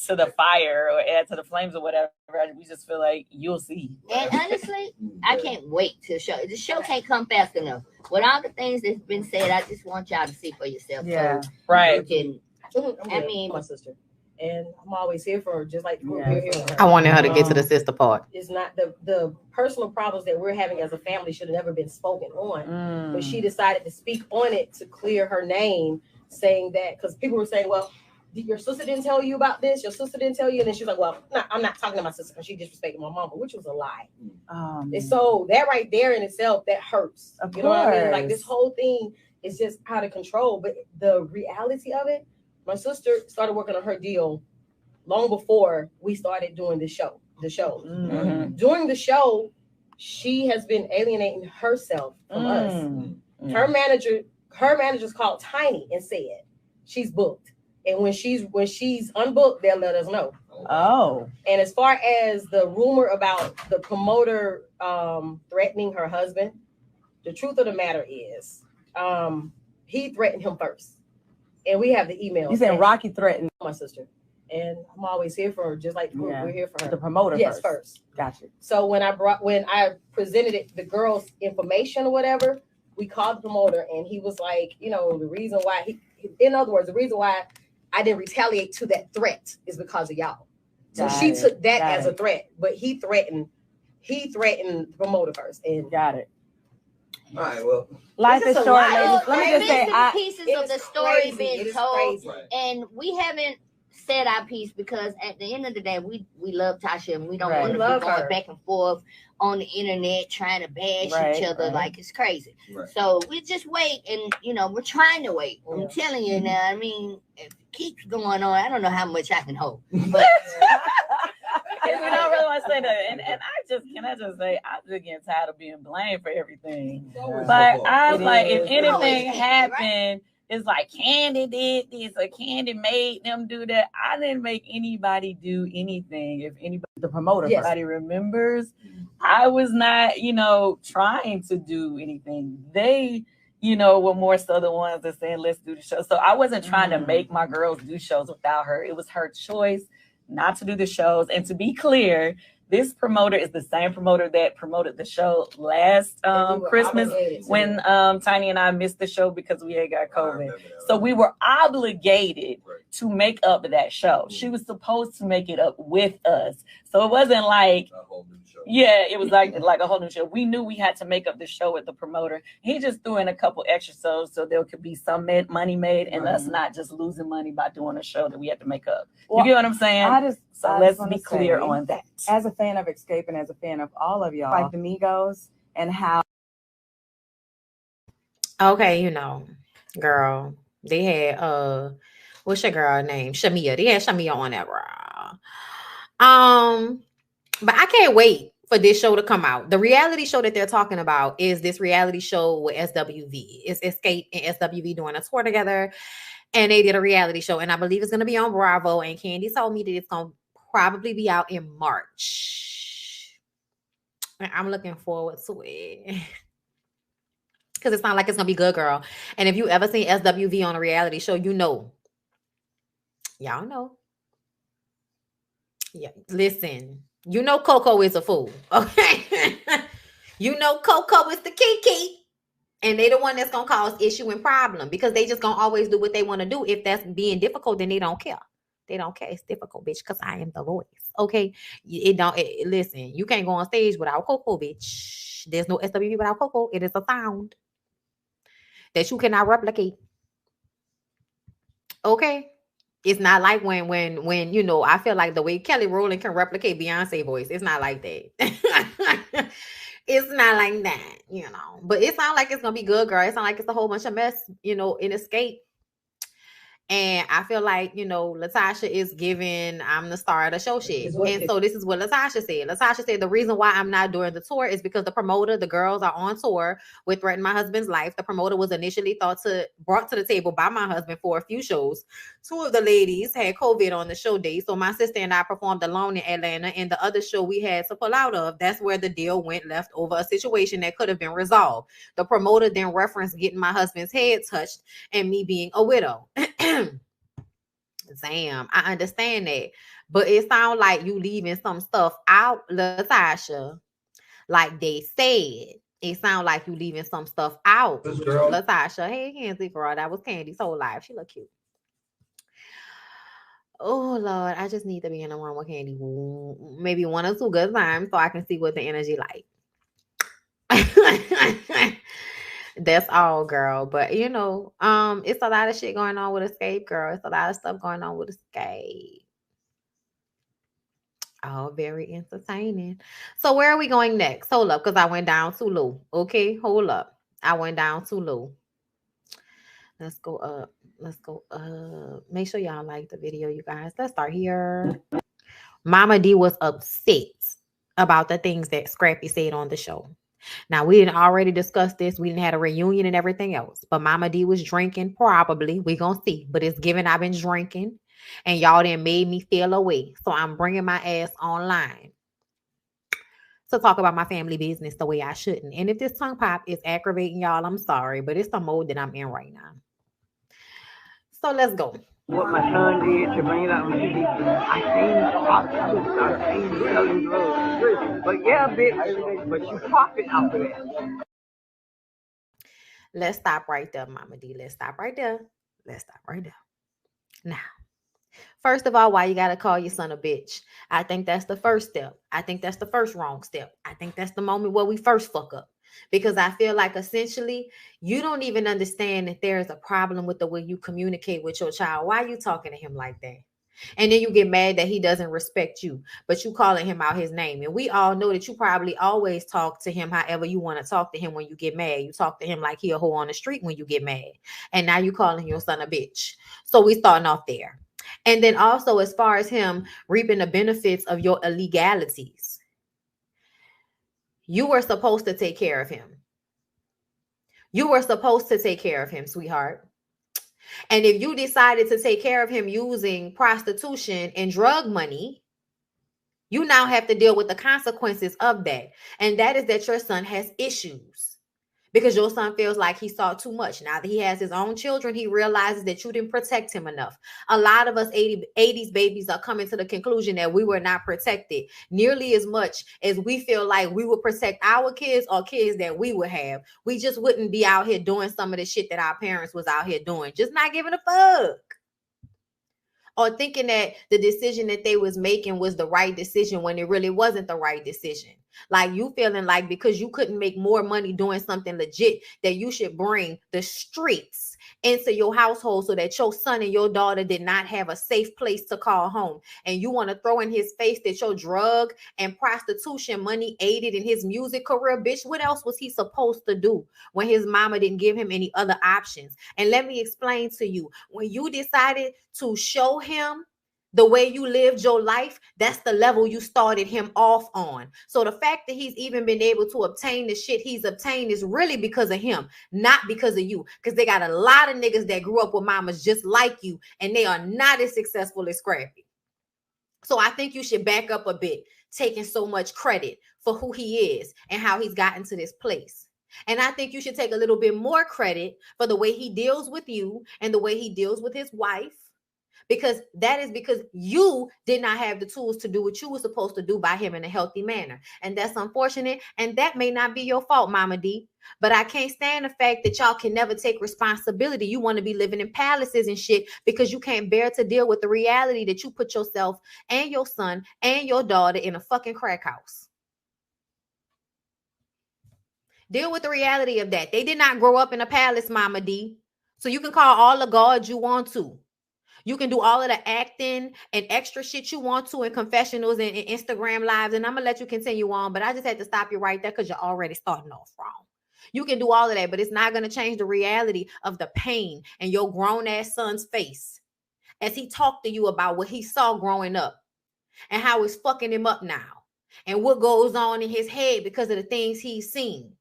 to the fire or add to the flames or whatever. We just feel like you'll see. And honestly, I can't wait to show. The show can't come fast enough. with all the things that's been said, I just want y'all to see for yourself. Yeah, so right. You can, I mean, my sister, and I'm always here for her, just like we're here for her. I wanted her to get to the sister part. It's not the personal problems that we're having as a family should have never been spoken on, but she decided to speak on it to clear her name, saying that because people were saying, well, your sister didn't tell you about this, your sister didn't tell you, and then she's like, well, no, I'm not talking to my sister because she disrespected my mama, which was a lie. And so that right there in itself, that hurts. You know what I mean? Like this whole thing is just out of control. But the reality of it, my sister started working on her deal long before we started doing the show. During the show, she has been alienating herself from us. Her managers called Tiny and said she's booked. And when she's unbooked, they'll let us know. Oh. And as far as the rumor about the promoter threatening her husband, the truth of the matter is, he threatened him first. And we have the email. You said Rocky threatened my sister. And I'm always here for her, just like we're here for her. The promoter first. Gotcha. So when I presented the girl's information or whatever, we called the promoter and he was like, the reason why in other words, the reason why I didn't retaliate to that threat is because of y'all. So she took that as a threat, but he threatened the promoter first. And got it. All right, well, life is short, ladies. Let me just say, pieces of the story being told, and we haven't said our piece because at the end of the day, we love Tasha and we don't want to be going back and forth on the internet trying to bash each other like it's crazy. So we just wait, and we're trying to wait. I'm telling you now. I mean, if it keeps going on, I don't know how much I can hold. But we don't really want to say that. And I just say I just get tired of being blamed for everything. But I was like, if anything happened, it's like Candy did this or Candy made them do that. I didn't make anybody do anything. If anybody, the promoter, everybody remembers, I was not, trying to do anything. They, were more so the ones that saying, let's do the show. So I wasn't trying to make my girls do shows without her. It was her choice not to do the shows. And to be clear, this promoter is the same promoter that promoted the show last Christmas when Tiny and I missed the show because we had got COVID. So we were obligated to make up that show. She was supposed to make it up with us. So it wasn't like, it was like a whole new show. We knew we had to make up the show with the promoter. He just threw in a couple extra shows so there could be some money made and us not just losing money by doing a show that we had to make up. You get what I'm saying? So let's be clear on that. As a fan of Xscape and as a fan of all of y'all, like the Migos and how. Okay, girl, they had what's your girl name? Shamia. They had Shamia on that, but I can't wait for this show to come out. The reality show that they're talking about is this reality show with SWV. It's Xscape and SWV doing a tour together, and they did a reality show, and I believe it's going to be on Bravo. And Candy told me that it's going to probably be out in March. And I'm looking forward to it. Because it's not like it's going to be good, girl. And if you ever seen SWV on a reality show, y'all know. Yeah, listen. Coco is a fool. Okay. Coco is the kiki. And they the one that's going to cause issue and problem because they just going to always do what they want to do. If that's being difficult, then they don't care. They don't care. It's difficult, bitch, because I am the voice. Okay. Listen, you can't go on stage without Coco, bitch. There's no SWV without Coco. It is a sound that you cannot replicate. Okay. It's not like when I feel like the way Kelly Rowland can replicate Beyonce voice. It's not like that. It's not like that, But it sounds like it's gonna be good, girl. It sounds like it's a whole bunch of mess, in Xscape. And I feel like, Latocha is giving I'm the star of the show shit. And so this is what Latocha said. Latocha said the reason why I'm not doing the tour is because the promoter, the girls are on tour with Threaten My Husband's Life. The promoter was initially brought to the table by my husband for a few shows. Two of the ladies had COVID on the show day. So my sister and I performed alone in Atlanta, and the other show we had to pull out of. That's where the deal went left over a situation that could have been resolved. The promoter then referenced getting my husband's head touched and me being a widow. Damn, I understand that. But it sounds like you leaving some stuff out, Latocha. Like they said, It sounds like you leaving some stuff out. Girl. Latocha, hey, Kenzie, girl, that was Candy's whole life. She look cute. Oh Lord, I just need to be in the room with Candy maybe 1 or 2 good times so I can see what the energy like. That's all, girl. But you know, it's a lot of shit going on with Xscape, girl. It's a lot of stuff going on with Xscape. Oh, very entertaining. So where are we going next? Hold up, because I went down too low. Okay, hold up. I went down too low. Let's go up. Let's go up. Make sure y'all like the video, you guys. Let's start here. Mama D was upset about the things that Scrappy said on the show. Now, we didn't already discuss this. We didn't have a reunion and everything else. But Mama D was drinking, probably. We gonna see. But it's given I've been drinking. And y'all done made me feel away. So I'm bringing my ass online to talk about my family business the way I shouldn't. And if this tongue pop is aggravating y'all, I'm sorry. But it's the mode that I'm in right now. So let's go. What my son did to bring it up, I seen prostitutes, I seen selling drugs. But yeah, bitch, but you profit off of that. Let's stop right there, Mama D. Let's stop right there. Let's stop right there. Now, first of all, why you gotta call your son a bitch? I think that's the first step. I think that's the first wrong step. I think that's the moment where we first fuck up. Because I feel like essentially you don't even understand that there is a problem with the way you communicate with your child. Why are you talking to him like that? And then you get mad that he doesn't respect you, but you calling him out his name. And we all know that you probably always talk to him however you want to talk to him when you get mad. You talk to him like he a hoe on the street when you get mad. And now you calling your son a bitch. So we starting off there. And then also as far as him reaping the benefits of your illegalities, you were supposed to take care of him. You were supposed to take care of him, sweetheart. And if you decided to take care of him using prostitution and drug money, you now have to deal with the consequences of that. And that is that your son has issues because your son feels like he saw too much. Now that he has his own children, he realizes that you didn't protect him enough. A lot of us 80s babies are coming to the conclusion that we were not protected nearly as much as we feel like we would protect our kids or kids that we would have. We just wouldn't be out here doing some of the shit that our parents was out here doing, just not giving a fuck. Or thinking that the decision that they was making was the right decision when it really wasn't the right decision. Like you feeling like because you couldn't make more money doing something legit that you should bring the streets into your household so that your son and your daughter did not have a safe place to call home. And you want to throw in his face that your drug and prostitution money aided in his music career. Bitch, what else was he supposed to do when his mama didn't give him any other options? And let me explain to you, when you decided to show him the way you lived your life, that's the level you started him off on. So the fact that he's even been able to obtain the shit he's obtained is really because of him, not because of you. Because they got a lot of niggas that grew up with mamas just like you, and they are not as successful as Scrappy. So I think you should back up a bit, taking so much credit for who he is and how he's gotten to this place. And I think you should take a little bit more credit for the way he deals with you and the way he deals with his wife. Because that is because you did not have the tools to do what you were supposed to do by him in a healthy manner. And that's unfortunate. And that may not be your fault, Mama D. But I can't stand the fact that y'all can never take responsibility. You want to be living in palaces and shit because you can't bear to deal with the reality that you put yourself and your son and your daughter in a fucking crack house. Deal with the reality of that. They did not grow up in a palace, Mama D. So you can call all the gods you want to. You can do all of the acting and extra shit you want to in confessionals and Instagram lives. And I'm going to let you continue on. But I just had to stop you right there because you're already starting off wrong. You can do all of that, but it's not going to change the reality of the pain in your grown-ass son's face as he talked to you about what he saw growing up and how it's fucking him up now and what goes on in his head because of the things he's seen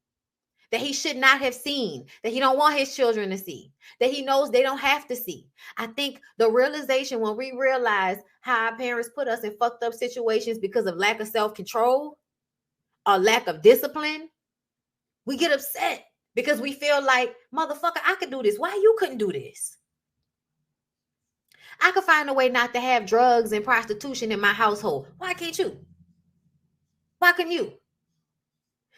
that he should not have seen, that he don't want his children to see, that he knows they don't have to see. I think the realization when we realize how our parents put us in fucked up situations because of lack of self-control or lack of discipline, we get upset because we feel like, motherfucker, I could do this. Why you couldn't do this? I could find a way not to have drugs and prostitution in my household. Why can't you? Why couldn't you?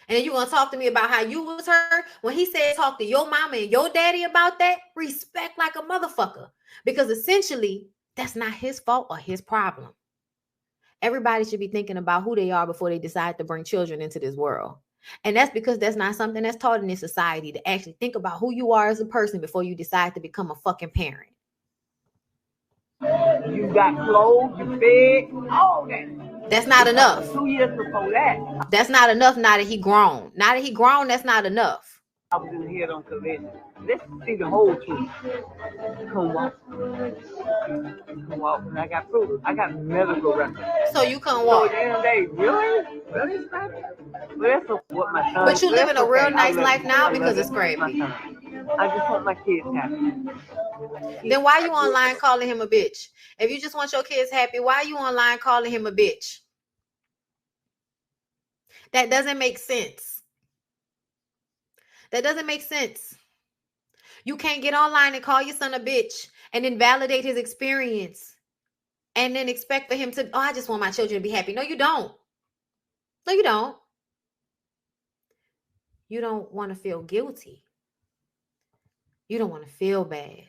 And then you're going to talk to me about how you was hurt when he said talk to your mama and your daddy about that? Respect like a motherfucker. Because essentially, that's not his fault or his problem. Everybody should be thinking about who they are before they decide to bring children into this world. And that's because that's not something that's taught in this society, to actually think about who you are as a person before you decide to become a fucking parent. You got clothes, you fed, all that. That's not enough. 2 years before that. That's not enough now that he grown. Now that he grown, that's not enough. I was in the head on collision. Let's see the whole truth. Come walk. Come walk. And I got proof. I got medical records. So you can walk. So damn day, really? Really, Scrappy? But that's what my son. But you living a real nice life now because it's Scrappy. I just want my kids happy. Then why you online calling him a bitch? If you just want your kids happy, why you online calling him a bitch? That doesn't make sense. That doesn't make sense. You can't get online and call your son a bitch and then validate his experience and then expect for him to, oh, I just want my children to be happy. No, you don't. No, you don't. You don't want to feel guilty. You don't want to feel bad.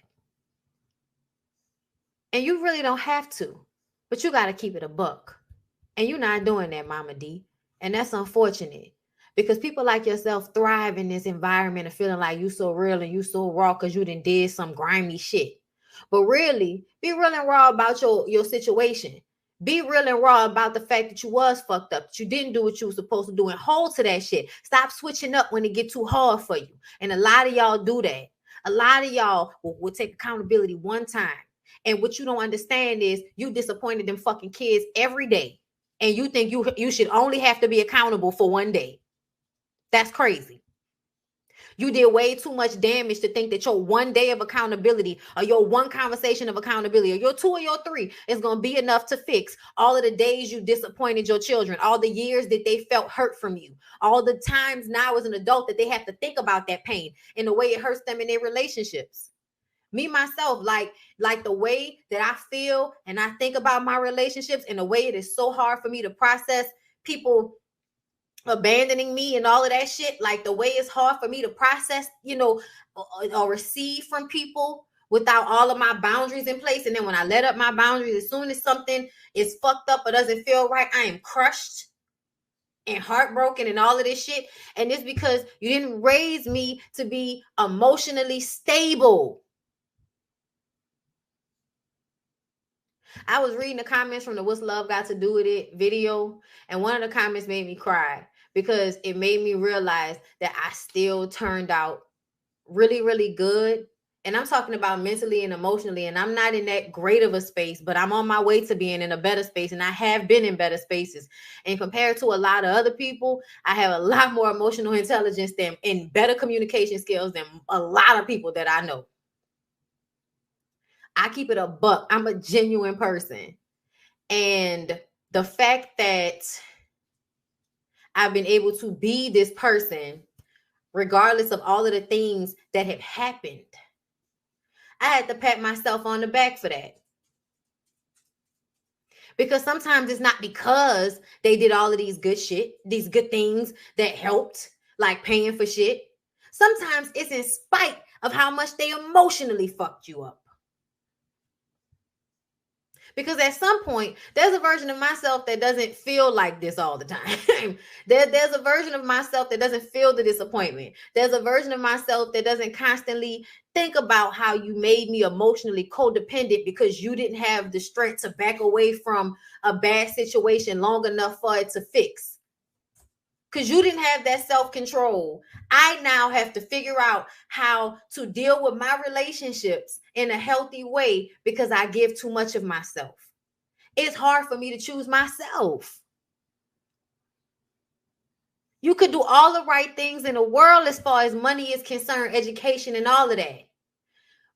And you really don't have to, but you got to keep it a buck. And you're not doing that, Mama D. And that's unfortunate because people like yourself thrive in this environment of feeling like you so real and you so raw because you done did some grimy shit. But really, be real and raw about your situation. Be real and raw about the fact that you was fucked up, that you didn't do what you were supposed to do, and hold to that shit. Stop switching up when it get too hard for you. And a lot of y'all do that. A lot of y'all will take accountability one time. And what you don't understand is you disappointed them fucking kids every day. And you think you should only have to be accountable for one day. That's crazy. You did way too much damage to think that your one day of accountability or your one conversation of accountability or your 2 or your 3 is going to be enough to fix all of the days you disappointed your children, all the years that they felt hurt from you, all the times now as an adult that they have to think about that pain and the way it hurts them in their relationships. Me, myself, like the way that I feel and I think about my relationships and the way it is so hard for me to process people abandoning me and all of that shit, like the way it's hard for me to process, or receive from people without all of my boundaries in place. And then when I let up my boundaries, as soon as something is fucked up or doesn't feel right, I am crushed and heartbroken and all of this shit. And it's because you didn't raise me to be emotionally stable. I was reading the comments from the What's Love Got to Do With It video, and one of the comments made me cry because it made me realize that I still turned out really, really good. And I'm talking about mentally and emotionally, and I'm not in that great of a space, but I'm on my way to being in a better space, and I have been in better spaces. And compared to a lot of other people, I have a lot more emotional intelligence and better communication skills than a lot of people that I know. I keep it a buck. I'm a genuine person. And the fact that I've been able to be this person, regardless of all of the things that have happened, I had to pat myself on the back for that. Because sometimes it's not because they did all of these good shit, these good things that helped, like paying for shit. Sometimes it's in spite of how much they emotionally fucked you up. Because at some point, there's a version of myself that doesn't feel like this all the time. There's a version of myself that doesn't feel the disappointment. There's a version of myself that doesn't constantly think about how you made me emotionally codependent because you didn't have the strength to back away from a bad situation long enough for it to fix. Because you didn't have that self-control. I now have to figure out how to deal with my relationships in a healthy way because I give too much of myself. It's hard for me to choose myself. You could do all the right things in the world as far as money is concerned, education and all of that.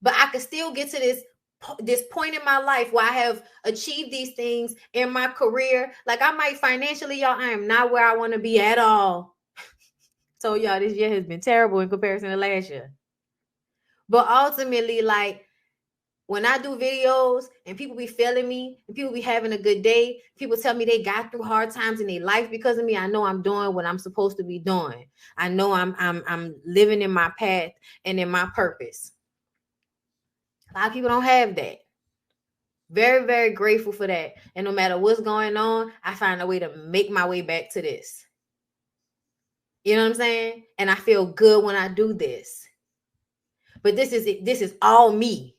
But I could still get to this point in my life where I have achieved these things in my career. Like I might financially, y'all, I am not where I want to be at all. So y'all, this year has been terrible in comparison to last year. But ultimately, like When I do videos and people be feeling me and people be having a good day, people tell me they got through hard times in their life because of me, I know I'm doing what I'm supposed to be doing. I know I'm living in my path and in my purpose. A lot of people don't have that. Very, very grateful for that. And no matter what's going on, I find a way to make my way back to this. You know what I'm saying? And I feel good when I do this. But this is all me.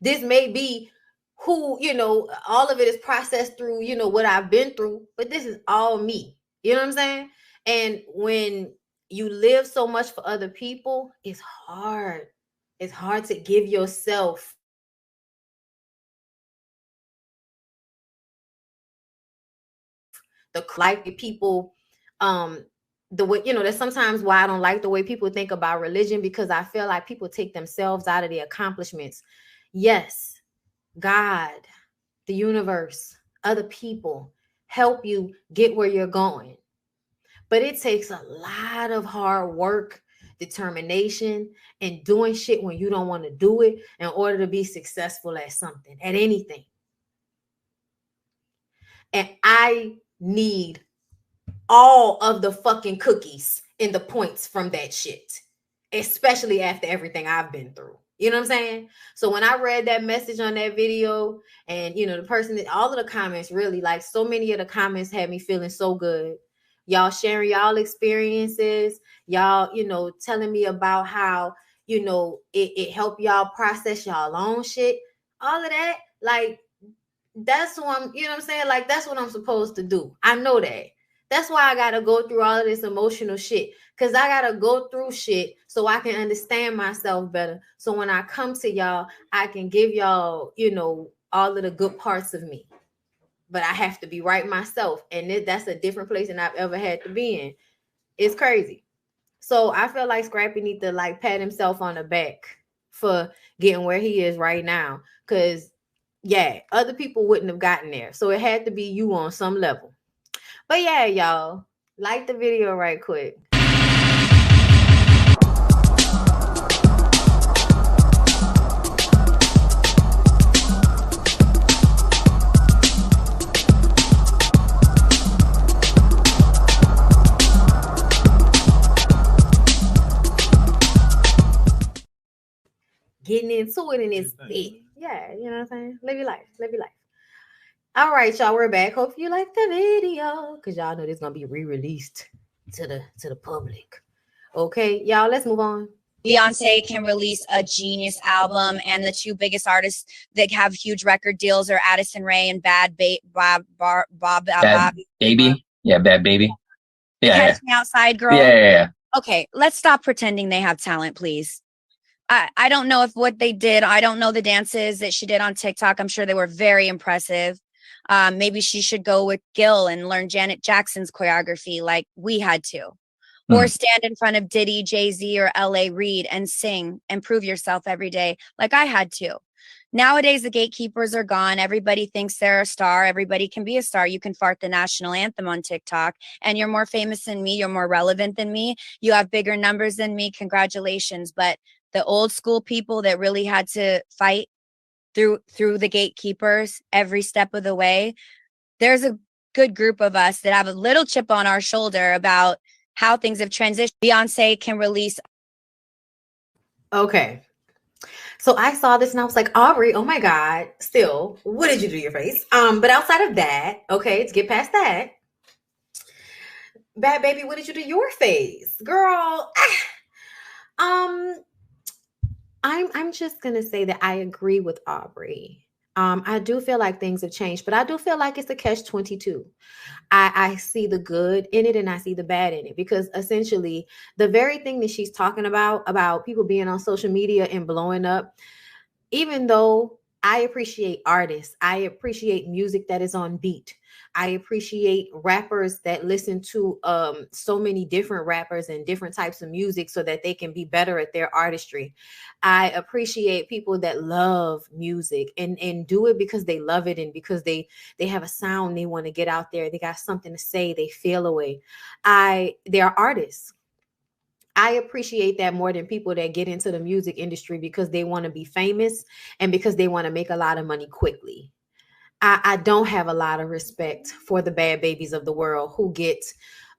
This may be who, all of it is processed through, what I've been through, but this is all me. You know what I'm saying? And when you live so much for other people, it's hard. It's hard to give yourself the like people, the way, that's sometimes why I don't like the way people think about religion, because I feel like people take themselves out of the accomplishments. Yes, God, the universe, other people help you get where you're going. But it takes a lot of hard work, determination, and doing shit when you don't want to do it in order to be successful at something, at anything. And I need all of the fucking cookies and the points from that shit, especially after everything I've been through. You know what I'm saying? So when I read that message on that video, and the person, all of the comments, really, like, so many of the comments had me feeling so good. Y'all sharing y'all experiences, y'all, telling me about how, it helped y'all process y'all own shit. All of that, like, that's what I'm, you know what I'm saying? Like, that's what I'm supposed to do. I know that. That's why I got to go through all of this emotional shit, because I got to go through shit so I can understand myself better. So when I come to y'all, I can give y'all, all of the good parts of me. But I have to be right myself. And that's a different place than I've ever had to be in. It's crazy. So I feel like Scrappy need to, like, pat himself on the back for getting where he is right now. Because, yeah, other people wouldn't have gotten there. So it had to be you on some level. But yeah, y'all, like the video right quick. Getting into it in this bit. Yeah, you know what I'm saying? Live your life. Live your life. All right, y'all, we're back. Hope you like the video, because y'all know this is gonna be re-released to the public. Okay, y'all, let's move on. Beyonce can release a genius album, and the two biggest artists that have huge record deals are Addison Rae and Bad Baby. Yeah, Bad Baby. Yeah. Catch Me Outside, girl. Yeah. Okay, let's stop pretending they have talent, please. I don't know if what they did. I don't know the dances that she did on TikTok. I'm sure they were very impressive. Maybe she should go with Gil and learn Janet Jackson's choreography like we had to. Or stand in front of Diddy, Jay-Z, or L.A. Reid and sing and prove yourself every day like I had to. Nowadays, the gatekeepers are gone. Everybody thinks they're a star. Everybody can be a star. You can fart the national anthem on TikTok, and you're more famous than me. You're more relevant than me. You have bigger numbers than me. Congratulations. But the old school people that really had to fight through the gatekeepers every step of the way, there's a good group of us that have a little chip on our shoulder about how things have transitioned. Beyonce can release. Okay. So I saw this and I was like, Aubrey, oh my God, still, what did you do to your face? But outside of that, okay, let's get past that. Bad Baby, what did you do to your face? Girl, I'm just gonna say that I agree with Aubrey. I do feel like things have changed, but I do feel like it's a catch-22. I see the good in it and I see the bad in it, because essentially the very thing that she's talking about people being on social media and blowing up, even though I appreciate artists, I appreciate music that is on beat, I appreciate rappers that listen to so many different rappers and different types of music so that they can be better at their artistry. I appreciate people that love music and do it because they love it and because they have a sound they want to get out there. They got something to say. They feel a way. They are artists. I appreciate that more than people that get into the music industry because they want to be famous and because they want to make a lot of money quickly. I don't have a lot of respect for the bad babies of the world who get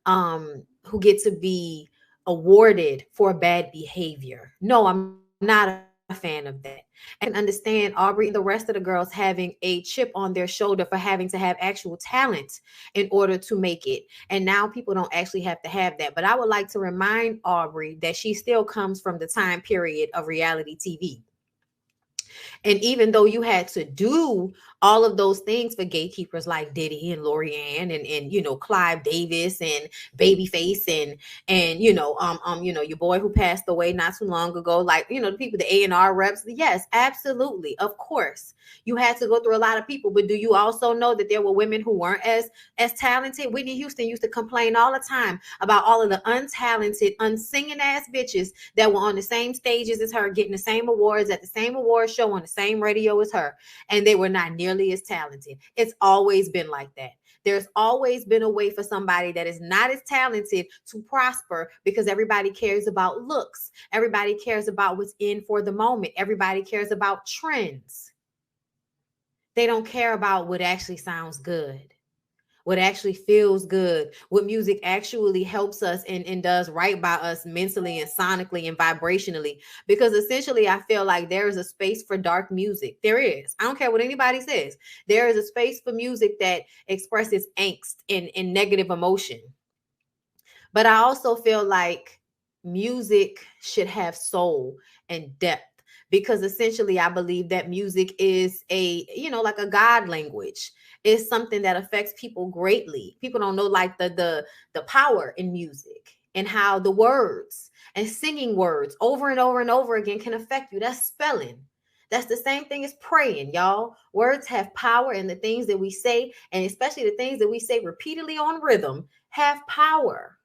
to be awarded for bad behavior. No, I'm not a fan of that. And understand Aubrey and the rest of the girls having a chip on their shoulder for having to have actual talent in order to make it. And now people don't actually have to have that. But I would like to remind Aubrey that she still comes from the time period of reality TV. And even though you had to do all of those things for gatekeepers like Diddy and Lorianne and you know Clive Davis and Babyface and you know your boy who passed away not too long ago, like you know the people, the A&R reps. Yes, absolutely, of course you had to go through a lot of people, but do you also know that there were women who weren't as talented? Whitney Houston used to complain all the time about all of the untalented, unsinging ass bitches that were on the same stages as her, getting the same awards at the same award show on the same radio as her, and they were not nearly as talented. It's always been like that. There's always been a way for somebody that is not as talented to prosper because everybody cares about looks. Everybody cares about what's in for the moment. Everybody cares about trends. They don't care about what actually sounds good, what actually feels good, what music actually helps us and does right by us mentally and sonically and vibrationally. Because essentially, I feel like there is a space for dark music. There is. I don't care what anybody says. There is a space for music that expresses angst and negative emotion. But I also feel like music should have soul and depth. Because essentially, I believe that music is like a God language. It's something that affects people greatly. People don't know like the power in music and how the words and singing words over and over and over again can affect you. That's spelling. That's the same thing as praying, y'all. Words have power, and the things that we say, and especially the things that we say repeatedly on rhythm, have power.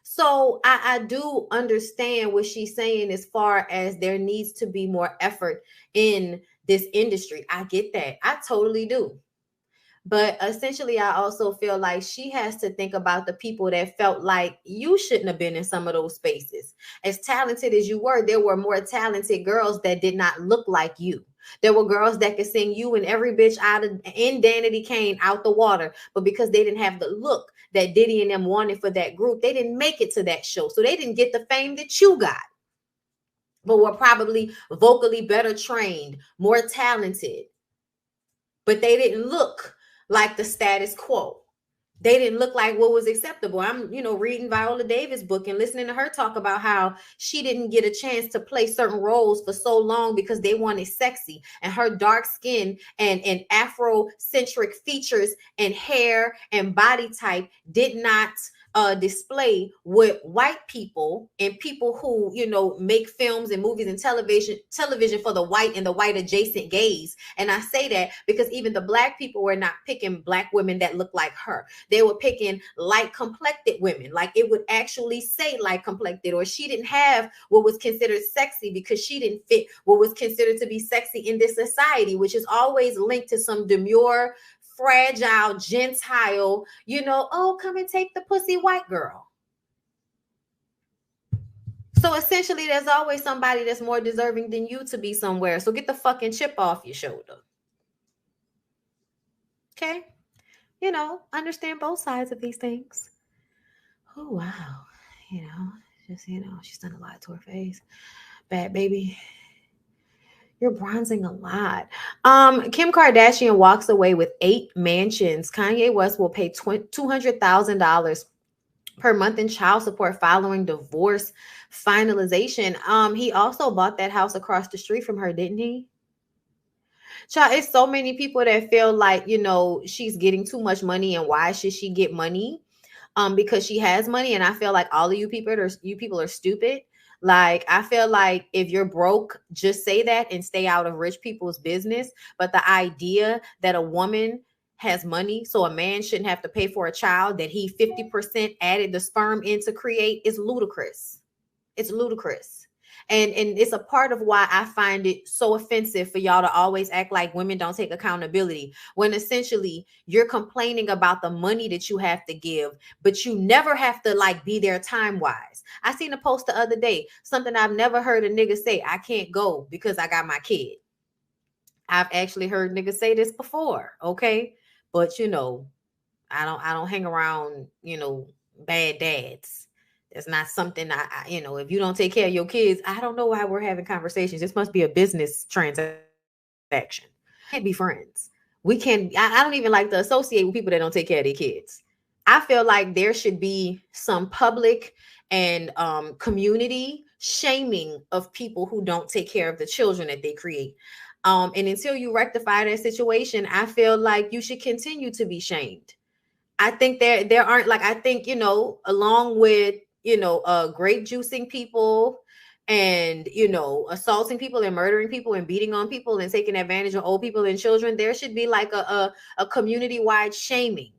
So I do understand what she's saying as far as there needs to be more effort in this industry. I get that. I totally do. But essentially, I also feel like she has to think about the people that felt like you shouldn't have been in some of those spaces. As talented as you were, there were more talented girls that did not look like you. There were girls that could sing you and every bitch in Danity Kane out the water. But because they didn't have the look that Diddy and them wanted for that group, they didn't make it to that show. So they didn't get the fame that you got. But were probably vocally better trained, more talented. But they didn't look like the status quo. They didn't look like what was acceptable. I'm, reading Viola Davis' book and listening to her talk about how she didn't get a chance to play certain roles for so long because they wanted sexy, and her dark skin and Afrocentric features and hair and body type did not display what white people and people who make films and movies and television for the white and the white adjacent gaze. And I say that because even the black people were not picking black women that look like her. They were picking light complected women, like it would actually say light complected, or she didn't have what was considered sexy because she didn't fit what was considered to be sexy in this society, which is always linked to some demure, fragile, gentile, oh, come and take the pussy white girl. So essentially, there's always somebody that's more deserving than you to be somewhere. So get the fucking chip off your shoulder. Okay? Understand both sides of these things. Oh, wow. She's done a lot to her face. Bad baby. You're bronzing a lot. Kim Kardashian walks away with 8 mansions. Kanye West will pay $200,000 per month in child support following divorce finalization. He also bought that house across the street from her, didn't he? Child, it's so many people that feel like, she's getting too much money, and why should she get money? Because she has money, and I feel like all of you people are stupid. Like, I feel like if you're broke, just say that and stay out of rich people's business. But the idea that a woman has money, so a man shouldn't have to pay for a child that he 50% added the sperm in to create is ludicrous. It's ludicrous. And it's a part of why I find it so offensive for y'all to always act like women don't take accountability, when essentially you're complaining about the money that you have to give, but you never have to like be there time wise. I seen a post the other day, something I've never heard a nigga say: I can't go because I got my kid. I've actually heard niggas say this before, okay? But you know, I don't hang around, you know, bad dads. That's not something I you know, if you don't take care of your kids, I don't know why we're having conversations. This must be a business transaction. Can't be friends. We can't, I don't even like to associate with people that don't take care of their kids. I feel like there should be some public and community shaming of people who don't take care of the children that they create. And until you rectify that situation, I feel like you should continue to be shamed. I think there aren't, like, I think, you know, along with, you know, grape juicing people and, you know, assaulting people and murdering people and beating on people and taking advantage of old people and children, there should be like a community-wide shaming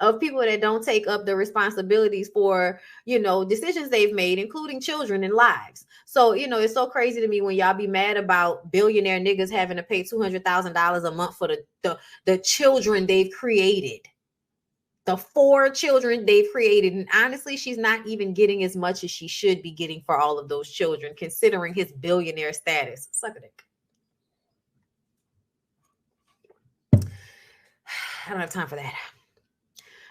of people that don't take up the responsibilities for, you know, decisions they've made, including children and lives. So, you know, it's so crazy to me when y'all be mad about billionaire niggas having to pay $200,000 a month for the children they've created. The 4 children they've created. And honestly, she's not even getting as much as she should be getting for all of those children, considering his billionaire status. Suck a dick. I don't have time for that.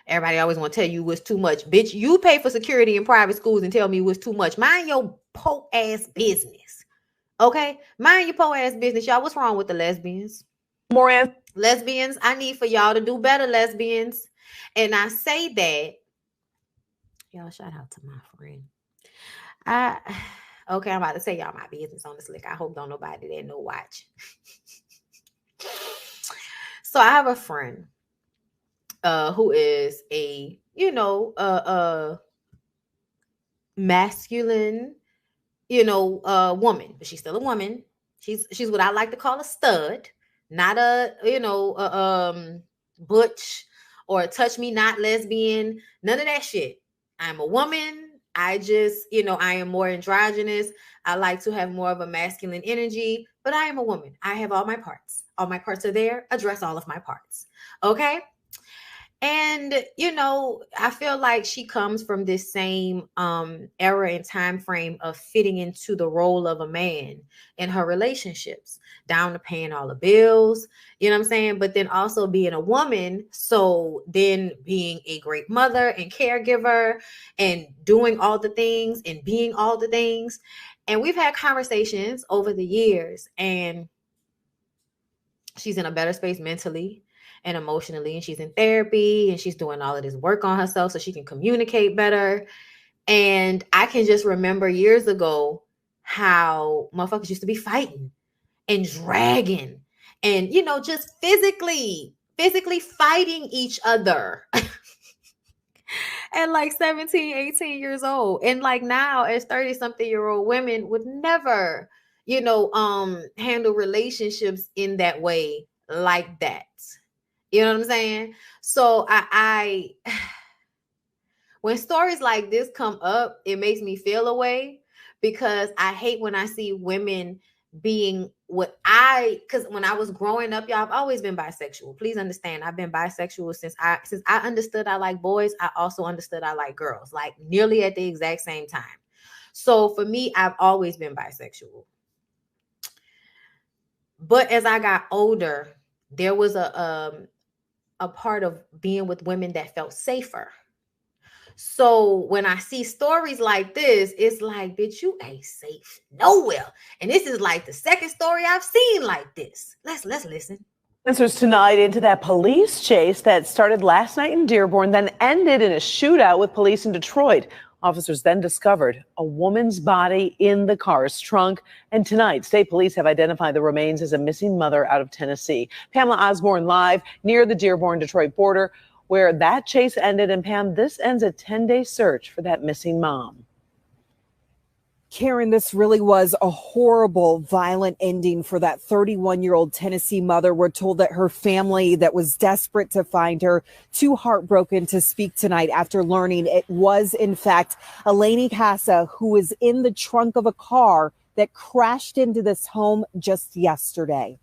Everybody always want to tell you what's too much. Bitch, you pay for security in private schools and tell me what's too much. Mind your po ass business. Okay? Mind your po ass business. Y'all, what's wrong with the lesbians? More lesbians, I need for y'all to do better, lesbians. And I say that, y'all, shout out to my friend. Okay, I'm about to say y'all my business on the slick. I hope don't nobody there no watch. So I have a friend who is a, you know, masculine, you know, woman, but she's still a woman. She's what I like to call a stud, not a, you know, butch or touch me not lesbian, none of that shit. I'm a woman. I just, you know, I am more androgynous. I like to have more of a masculine energy, but I am a woman. I have all my parts. All my parts are there. Address all of my parts. Okay. And, you know, I feel like she comes from this same era and time frame of fitting into the role of a man in her relationships, down to paying all the bills, you know what I'm saying? But then also being a woman. So then being a great mother and caregiver and doing all the things and being all the things. And we've had conversations over the years, and she's in a better space mentally and emotionally, and she's in therapy, and she's doing all of this work on herself so she can communicate better. And I can just remember years ago how motherfuckers used to be fighting and dragging and, you know, just physically fighting each other at like 17, 18 years old. And like now as 30-something-year-old women would never, you know, handle relationships in that way like that. You know what I'm saying? So I when stories like this come up, it makes me feel a way, because I hate when I see women being because when I was growing up, y'all, I've always been bisexual. Please understand, I've been bisexual since I understood I like boys. I also understood I like girls, like nearly at the exact same time. So for me, I've always been bisexual. But as I got older, there was a part of being with women that felt safer. So when I see stories like this, it's like, bitch, you ain't safe nowhere. And this is like the second story I've seen like this. Let's listen. Answers tonight into that police chase that started last night in Dearborn, then ended in a shootout with police in Detroit. Officers then discovered a woman's body in the car's trunk. And tonight, state police have identified the remains as a missing mother out of Tennessee. Pamela Osborne live near the Dearborn-Detroit border, where that chase ended. And Pam, this ends a 10-day search for that missing mom. Karen, this really was a horrible, violent ending for that 31-year-old Tennessee mother. We're told that her family that was desperate to find her, too heartbroken to speak tonight after learning it was, in fact, Eleni Casa, who was in the trunk of a car that crashed into this home just yesterday.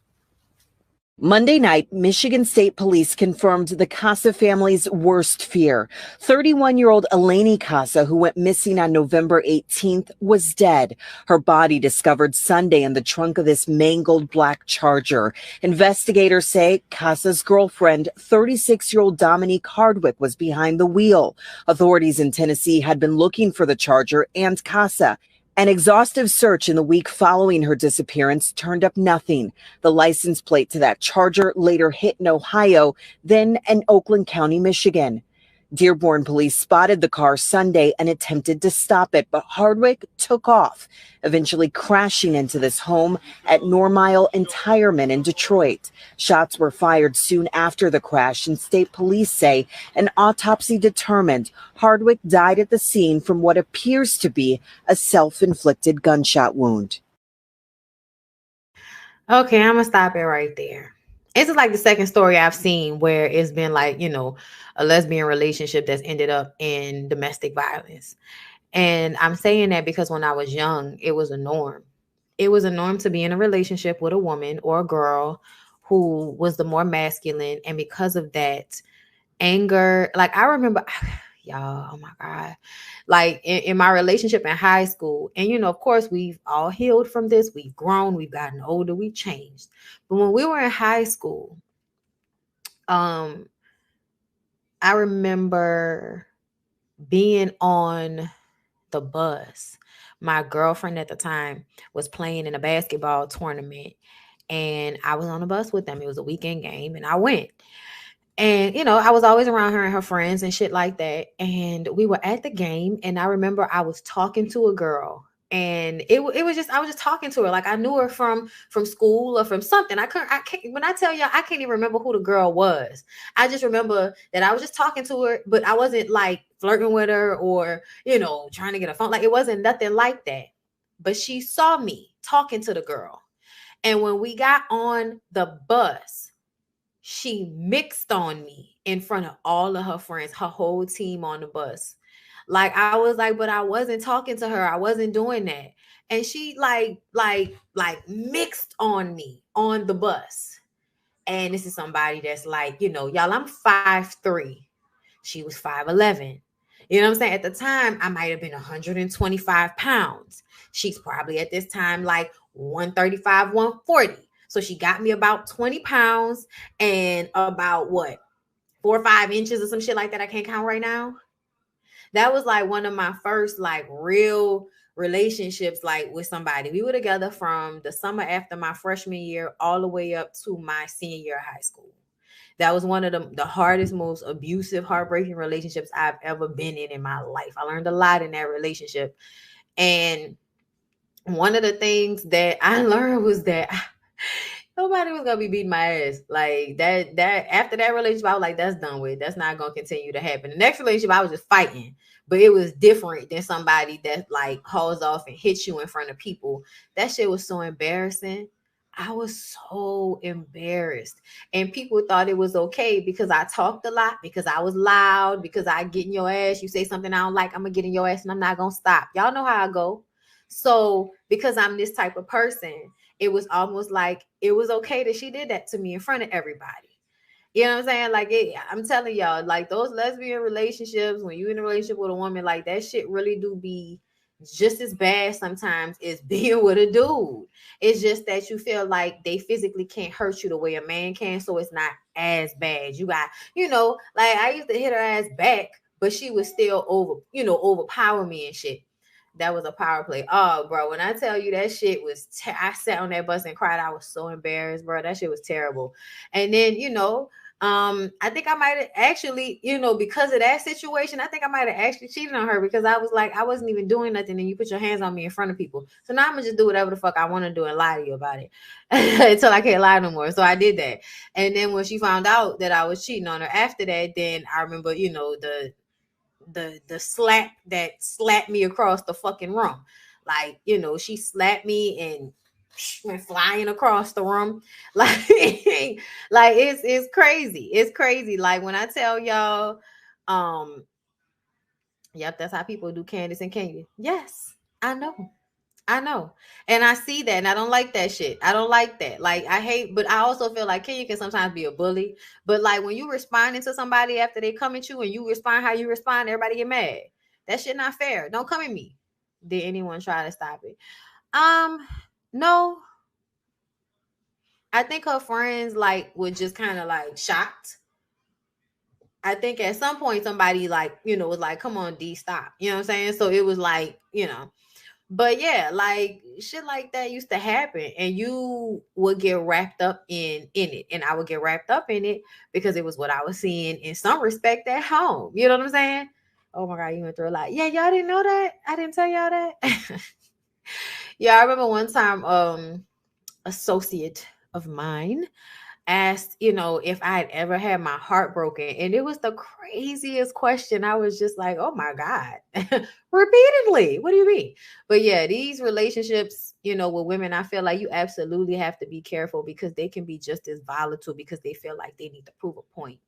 Monday night, Michigan State Police confirmed the Casa family's worst fear. 31-year-old Eleni Casa, who went missing on November 18th, was dead. Her body discovered Sunday in the trunk of this mangled black Charger. Investigators say Casa's girlfriend, 36-year-old Dominique Hardwick, was behind the wheel. Authorities in Tennessee had been looking for the Charger and Casa. An exhaustive search in the week following her disappearance turned up nothing. The license plate to that Charger later hit in Ohio, then in Oakland County, Michigan. Dearborn police spotted the car Sunday and attempted to stop it, but Hardwick took off, eventually crashing into this home at Normile and Tireman in Detroit. Shots were fired soon after the crash, and state police say an autopsy determined Hardwick died at the scene from what appears to be a self-inflicted gunshot wound. Okay, I'm gonna stop it right there. This is like the second story I've seen where it's been like, a lesbian relationship that's ended up in domestic violence. And I'm saying that because when I was young, it was a norm. It was a norm to be in a relationship with a woman or a girl who was the more masculine. And because of that, anger, like I remember, y'all, oh my God, like in my relationship in high school. And, of course, we've all healed from this. We've grown, we've gotten older, we've changed. But when we were in high school, I remember being on the bus. My girlfriend at the time was playing in a basketball tournament, and I was on the bus with them. It was a weekend game, and I went. And, I was always around her and her friends and shit like that. And we were at the game, and I remember I was talking to a girl, and it was just, I was just talking to her. Like I knew her from school or from something. I can't, when I tell y'all, I can't even remember who the girl was. I just remember that I was just talking to her, but I wasn't like flirting with her or, trying to get a phone. Like it wasn't nothing like that. But she saw me talking to the girl. And when we got on the bus, she mixed on me in front of all of her friends, her whole team on the bus. Like I was like, but I wasn't talking to her. I wasn't doing that. And she like mixed on me on the bus. And this is somebody that's like, y'all, I'm 5'3". She was 5'11". You know what I'm saying? At the time, I might have been 125 pounds. She's probably at this time like 135, 140. So she got me about 20 pounds and about 4 or 5 inches or some shit like that. I can't count right now. That was like one of my first like real relationships like with somebody. We were together from the summer after my freshman year all the way up to my senior year of high school. That was one of the hardest, most abusive, heartbreaking relationships I've ever been in my life. I learned a lot in that relationship. And one of the things that I learned was that nobody was gonna be beating my ass like that. After that relationship, I was like, that's done with. That's not gonna continue to happen. The next relationship, I was just fighting, but it was different than somebody that like hauls off and hits you in front of people. That shit was so embarrassing. I was so embarrassed, and people thought it was okay because I talked a lot, because I was loud, because I get in your ass. You say something I don't like, I'm gonna get in your ass, and I'm not gonna stop. Y'all know how I go. So because I'm this type of person, it was almost like it was okay that she did that to me in front of everybody. You know what I'm saying? Like I'm telling y'all, like those lesbian relationships, when you're in a relationship with a woman, like that shit really do be just as bad sometimes as being with a dude. It's just that you feel like they physically can't hurt you the way a man can, so it's not as bad. You got, like I used to hit her ass back, but she was still overpower me and shit. That was a power play. Oh, bro, when I tell you that shit was, I sat on that bus and cried. I was so embarrassed, bro. That shit was terrible. And then, I think I might have actually, because of that situation, I think I might have actually cheated on her because I was like, I wasn't even doing nothing. And you put your hands on me in front of people. So now I'm going to just do whatever the fuck I want to do and lie to you about it until I can't lie no more. So I did that. And then when she found out that I was cheating on her after that, then I remember, the slap that slapped me across the fucking room. Like, you know, she slapped me and went flying across the room. Like, like it's crazy. It's crazy. Like when I tell y'all, yep, that's how people do Candace and Kenya. Yes, I know. I know. And I see that, and I don't like that shit. I don't like that. Like, I hate, but I also feel like Kenya can sometimes be a bully. But like when you responding to somebody after they come at you and you respond how you respond, everybody get mad. That shit not fair. Don't come at me. Did anyone try to stop it? No. I think her friends like were just kind of like shocked. I think at some point somebody like, you know, was like, come on, D, stop. You know what I'm saying? So it was like, you know. But yeah, like shit like that used to happen, and you would get wrapped up in it, and I would get wrapped up in it because it was what I was seeing in some respect at home. You know what I'm saying? Oh my God, you went through a lot. Yeah, y'all didn't know that? I didn't tell y'all that. Yeah, I remember one time, associate of mine asked, you know, if I had ever had my heart broken. And it was the craziest question. I was just like, oh my God, repeatedly. What do you mean? But yeah, these relationships, you know, with women, I feel like you absolutely have to be careful because they can be just as volatile because they feel like they need to prove a point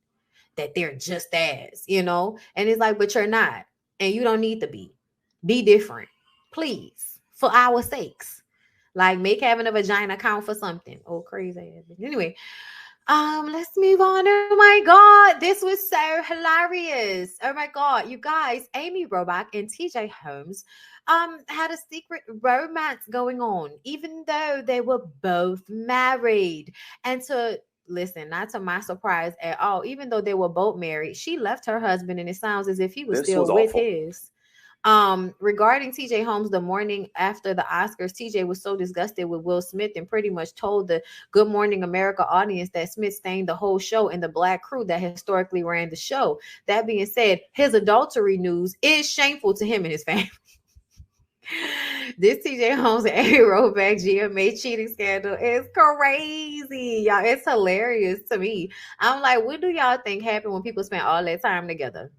that they're just as, you know, and it's like, but you're not, and you don't need to be different, please, for our sakes. Like make having a vagina count for something. Oh, crazy. Anyway, let's move on. Oh my God, this was so hilarious. Oh my God, you guys, Amy Robach and TJ Holmes had a secret romance going on, even though they were both married. And to listen, not to my surprise at all, even though they were both married, she left her husband, and it sounds as if he was still with his. Regarding TJ Holmes, the morning after the Oscars, TJ was so disgusted with Will Smith and pretty much told the Good Morning America audience that Smith stained the whole show and the black crew that historically ran the show. That being said, his adultery news is shameful to him and his family. This TJ Holmes and Amy Robach GMA cheating scandal is crazy, y'all. It's hilarious to me. I'm like, what do y'all think happened when people spend all that time together?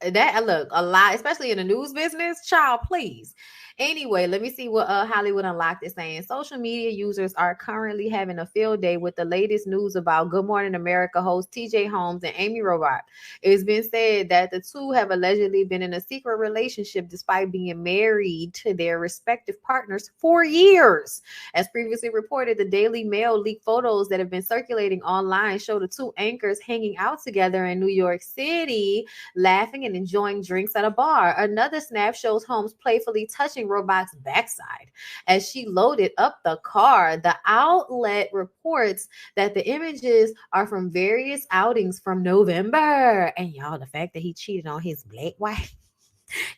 That look a lot, especially in the news business, child, please. Anyway, let me see what Hollywood Unlocked is saying. Social media users are currently having a field day with the latest news about Good Morning America host TJ Holmes and Amy Robach. It's been said that the two have allegedly been in a secret relationship despite being married to their respective partners for years. As previously reported, the Daily Mail leaked photos that have been circulating online show the two anchors hanging out together in New York City, laughing and enjoying drinks at a bar. Another snap shows Holmes playfully touching Robach's backside as she loaded up the car. The outlet reports that the images are from various outings from November. And y'all, the fact that he cheated on his black wife,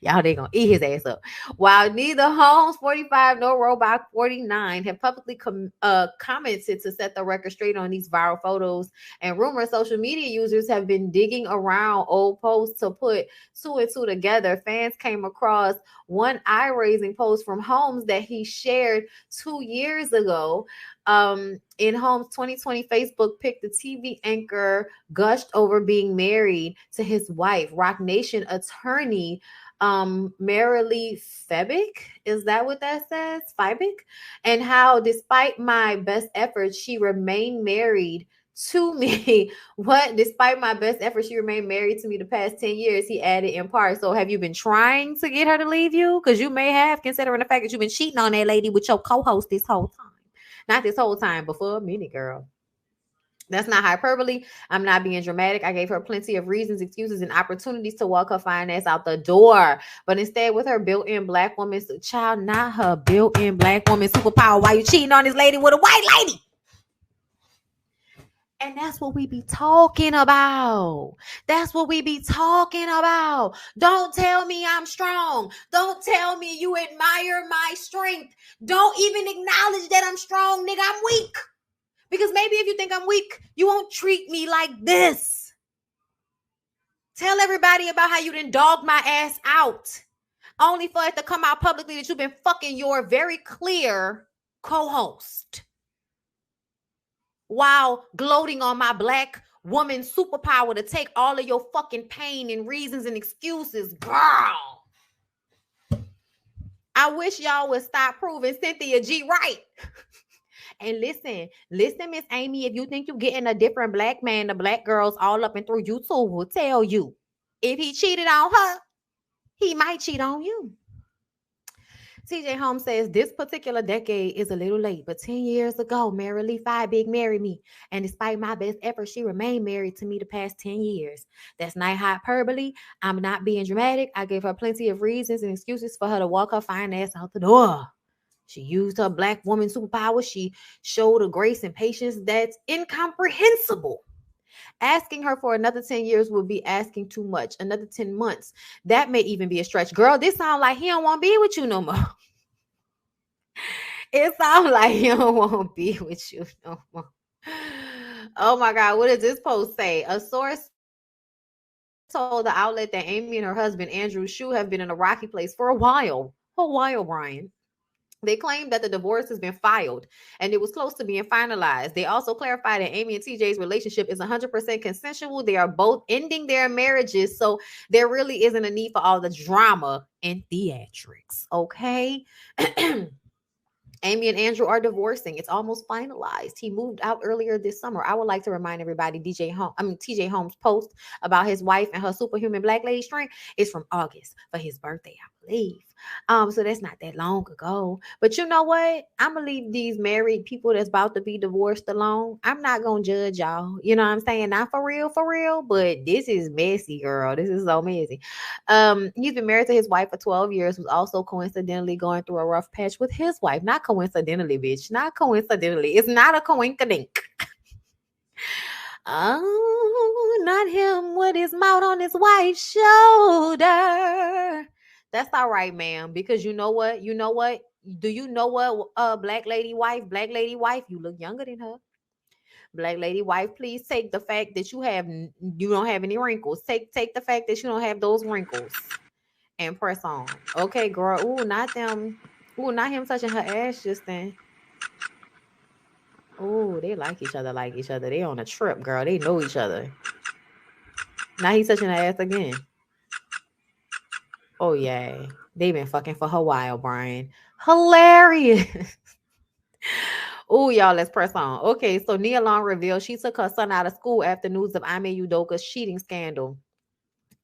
y'all, they gonna eat his ass up. While neither Holmes 45 nor Robach 49 have publicly commented to set the record straight on these viral photos and rumors, social media users have been digging around old posts to put two and two together. Fans came across one eye-raising post from Holmes that he shared 2 years ago. In Holmes' 2020 Facebook pic, the TV anchor gushed over being married to his wife, Rock Nation attorney Marilee Febick, is that what that says? Febick? And how despite my best efforts, she remained married to me. What? Despite my best efforts, she remained married to me the past 10 years, he added in part. So have you been trying to get her to leave you? Because you may have, considering the fact that you've been cheating on that lady with your co-host this whole time. Not this whole time, but for a minute, girl. That's not hyperbole. I'm not being dramatic. I gave her plenty of reasons, excuses, and opportunities to walk her fine ass out the door. But instead, with her built-in black woman, child, not her built-in black woman superpower, why you cheating on this lady with a white lady? And that's what we be talking about. That's what we be talking about. Don't tell me I'm strong. Don't tell me you admire my strength. Don't even acknowledge that I'm strong, nigga. I'm weak. Because maybe if you think I'm weak, you won't treat me like this. Tell everybody about how you done dogged my ass out. Only for it to come out publicly that you've been fucking your very clear co-host. While gloating on my black woman superpower to take all of your fucking pain and reasons and excuses. Girl. I wish y'all would stop proving Cynthia G right. And listen, Miss Amy, if you think you're getting a different black man, the black girls all up and through YouTube will tell you if he cheated on her, he might cheat on you. TJ Holmes says this particular decade is a little late, but 10 years ago, Mary Lee Big married me. And despite my best efforts, she remained married to me the past 10 years. That's not hyperbole. I'm not being dramatic. I gave her plenty of reasons and excuses for her to walk her fine ass out the door. She used her black woman superpower. She showed a grace and patience that's incomprehensible. Asking her for another 10 years would be asking too much. Another 10 months. That may even be a stretch. Girl, this sounds like he don't want to be with you no more. It sounds like he don't want to be with you no more. Oh my God, what does this post say? A source told the outlet that Amy and her husband, Andrew Shue, have been in a rocky place for a while. Brian. They claimed that the divorce has been filed and it was close to being finalized. They also clarified that Amy and TJ's relationship is 100% consensual. They are both ending their marriages, so there really isn't a need for all the drama and theatrics, okay? Amy and Andrew are divorcing. It's almost finalized. He moved out earlier this summer. I would like to remind everybody TJ Holmes' post about his wife and her superhuman black lady strength is from August for his birthday, I believe. So that's not that long ago. But you know what? I'm gonna leave these married people that's about to be divorced alone. I'm not gonna judge y'all. You know what I'm saying? Not for real, but this is messy, girl. This is so messy. He's been married to his wife for 12 years, was also coincidentally going through a rough patch with his wife. Not coincidentally, bitch. Not coincidentally. It's not a coinkadink. Oh, not him with his mouth on his wife's shoulder. That's all right, ma'am. Because you know what? Do you know what? Black lady wife, you look younger than her. Black lady wife, please take the fact that you don't have any wrinkles. Take the fact that you don't have those wrinkles and press on. Okay, girl. Ooh, not them. Ooh, not him touching her ass just then. Ooh, they like each other. They on a trip, girl. They know each other. Now he's touching her ass again. Oh, yeah. They've been fucking for a while, Brian. Hilarious. Oh, y'all, let's press on. Okay, so Nia Long revealed she took her son out of school after news of Ime Udoka's cheating scandal.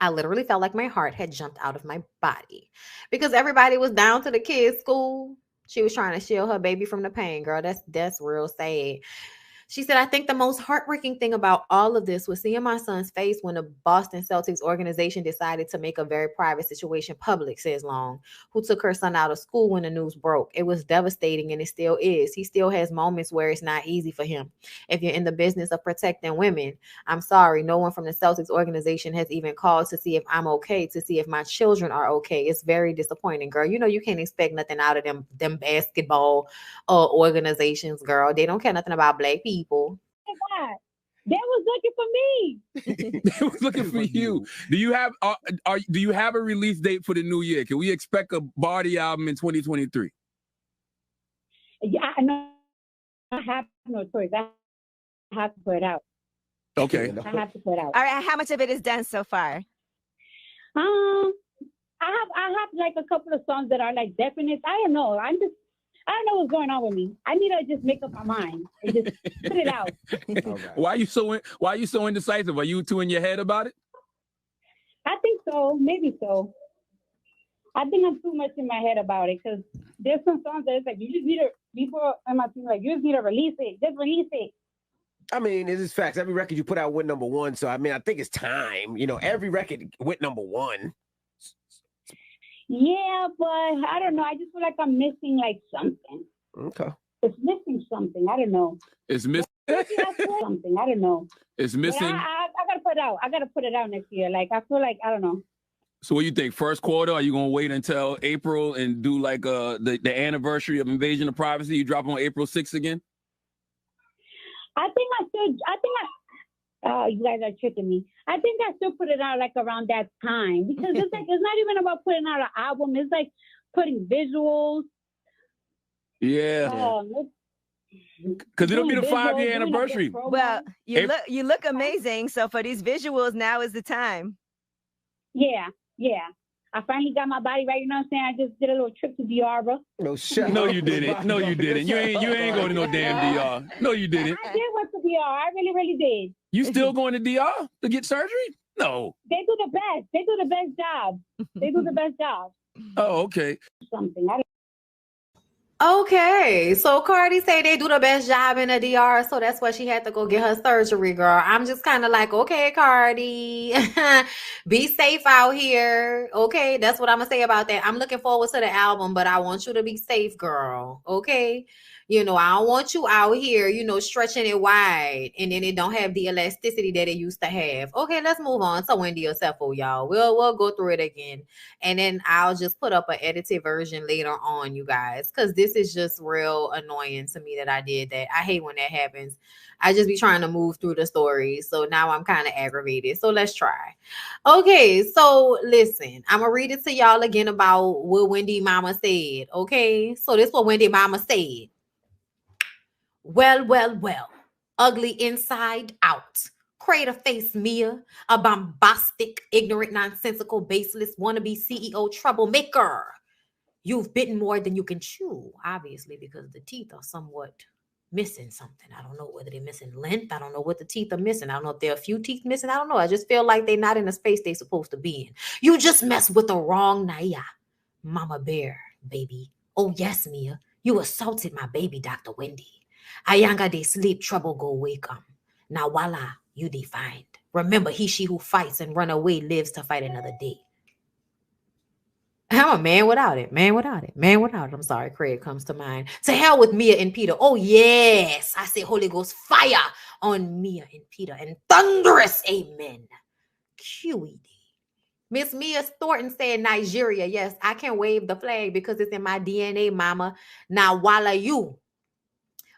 I literally felt like my heart had jumped out of my body because everybody was down to the kids' school. She was trying to shield her baby from the pain, girl. That's real sad. She said, I think the most heartbreaking thing about all of this was seeing my son's face when the Boston Celtics organization decided to make a very private situation public, says Long, who took her son out of school when the news broke. It was devastating, and it still is. He still has moments where it's not easy for him. If you're in the business of protecting women, I'm sorry, no one from the Celtics organization has even called to see if I'm okay, to see if my children are okay. It's very disappointing, girl. You know you can't expect nothing out of them basketball organizations, girl. They don't care nothing about black people. God, they was looking for me. They was looking for you. Do you have a release date for the new year? Can we expect a Barty album in 2023? Yeah, I know. I have no choice. I have to put it out. Okay. I have to put it out. All right. How much of it is done so far? I have like a couple of songs that are like definite. I don't know. I don't know what's going on with me. I need to just make up my mind and just put it out. Why are you so indecisive? Are you two in your head about it? I think so. Maybe so. I think I'm too much in my head about it because there's some songs that it's like you just need to you just need to release it. Just release it. I mean, it is facts. Every record you put out went #1. So I mean, I think it's time. You know, every record went #1. Yeah, but I don't know. I just feel like I'm missing like something. Okay. It's missing something. I don't know. It's missing something. I don't know. It's missing. I gotta put it out. I gotta put it out next year. Like I feel like I don't know. So what do you think? First quarter? Are you gonna wait until April and do like the anniversary of Invasion of Privacy? You drop on April 6th again? I think you guys are tricking me. I think I still put it out like around that time because it's like it's not even about putting out an album. It's like putting visuals. Yeah. Because it'll be the 5-year anniversary. Well, you look amazing. So for these visuals, now is the time. Yeah. I finally got my body right. You know what I'm saying? I just did a little trip to DR, bro. No, shut No, up. you didn't. No, you didn't. You ain't going to no damn DR. No, you didn't. I did went to DR. I really did. You still going to DR to get surgery? No. They do the best. They do the best job. They do the best job. Oh, okay. Something. Okay, so Cardi say they do the best job in the DR, so that's why she had to go get her surgery, girl. I'm just kind of like, okay, Cardi, be safe out here. Okay, that's what I'm gonna say about that. I'm looking forward to the album, but I want you to be safe, girl. Okay, you know, I don't want you out here, you know, stretching it wide, and then it don't have the elasticity that it used to have. Okay, let's move on to Wendy Osefo, y'all. We'll go through it again, and then I'll just put up an edited version later on, you guys, because this is just real annoying to me that I did that. I hate when that happens. I just be trying to move through the story, so now I'm kind of aggravated. So let's try. Okay, so listen, I'm gonna read it to y'all again about what Wendy Mama said. Okay, so this is what Wendy Mama said. Well, ugly inside out. Crater face Mia, a bombastic, ignorant, nonsensical, baseless, wannabe CEO troublemaker. You've bitten more than you can chew, obviously, because the teeth are somewhat missing something. I don't know whether they're missing length. I don't know what the teeth are missing. I don't know if there are a few teeth missing. I don't know. I just feel like they're not in the space they're supposed to be in. You just mess with the wrong Naya. Mama bear, baby. Oh, yes, Mia. You assaulted my baby, Dr. Wendy. Ayanga de sleep, trouble go wake 'em. Now voila, you defined. Remember, he, she who fights and run away lives to fight another day. I'm a man without it. Man without it. Man without it. I'm sorry, Craig comes to mind. To hell with Mia and Peter. Oh, yes. I say Holy Ghost fire on Mia and Peter and thunderous amen. QED. Miss Mia Thornton said Nigeria. Yes, I can wave the flag because it's in my DNA, mama. Now, walla you.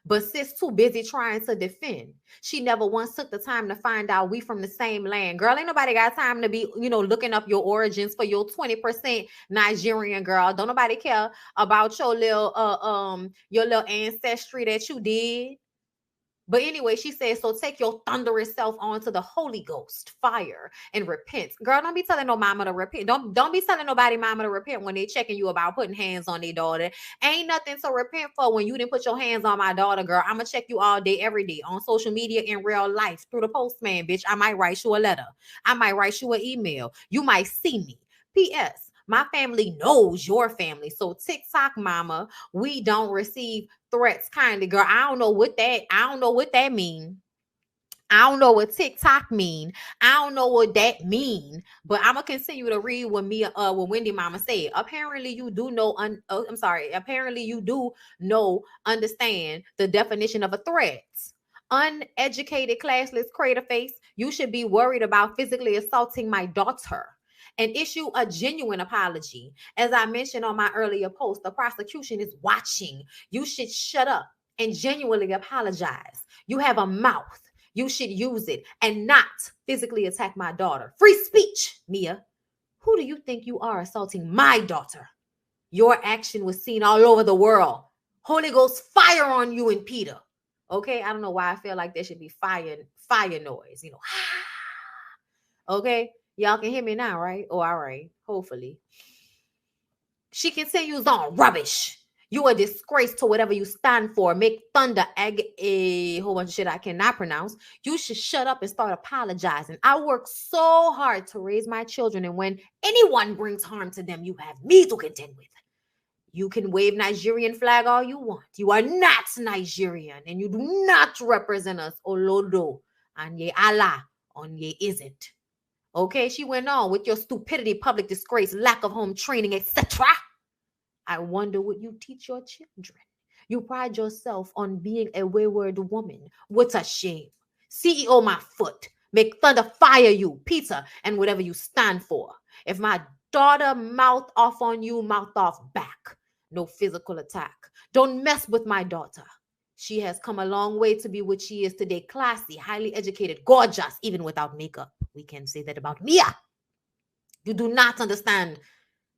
But sis too busy trying to defend. She never once took the time to find out we from the same land. Girl, ain't nobody got time to be, you know, looking up your origins for your 20% Nigerian, girl. Don't nobody care about your little ancestry that you did. But anyway, she says, so take your thunderous self on to the Holy Ghost fire and repent. Girl, don't be telling no mama to repent. Don't be telling nobody mama to repent when they checking you about putting hands on their daughter. Ain't nothing to repent for when you didn't put your hands on my daughter, girl. I'm going to check you all day, every day on social media, in real life, through the postman, bitch. I might write you a letter. I might write you an email. You might see me. P.S. My family knows your family. So TikTok mama, we don't receive threats kindly, girl. I don't know what that mean. I don't know what TikTok mean. I don't know what that mean. But I'm gonna continue to read what Wendy Mama said. Apparently, you do know. Apparently, you do know, understand the definition of a threat. Uneducated, classless, crater face. You should be worried about physically assaulting my daughter. And issue a genuine apology. As I mentioned on my earlier post, the prosecution is watching. You should shut up and genuinely apologize. You have a mouth. You should use it and not physically attack my daughter. Free speech, Mia. Who do you think you are assaulting my daughter? Your action was seen all over the world. Holy Ghost fire on you and Peter. Okay, I don't know why I feel like there should be fire noise, you know. Okay. Y'all can hear me now, right? Oh, all right. Hopefully. She continues on. Rubbish. You a disgrace to whatever you stand for. Make thunder a whole bunch of shit I cannot pronounce. You should shut up and start apologizing. I work so hard to raise my children, and when anyone brings harm to them, you have me to contend with. You can wave Nigerian flag all you want. You are not Nigerian, and you do not represent us. Olodo. Anye Allah. Onye isn't. Okay, she went on with your stupidity, public disgrace, lack of home training, etc. I wonder what you teach your children. You pride yourself on being a wayward woman. What a shame. CEO my foot. Make thunder fire you, Peter, and whatever you stand for. If my daughter mouth off on you, mouth off back. No physical attack. Don't mess with my daughter. She has come a long way to be what she is today. Classy, highly educated, gorgeous, even without makeup. We can say that about Mia. You do not understand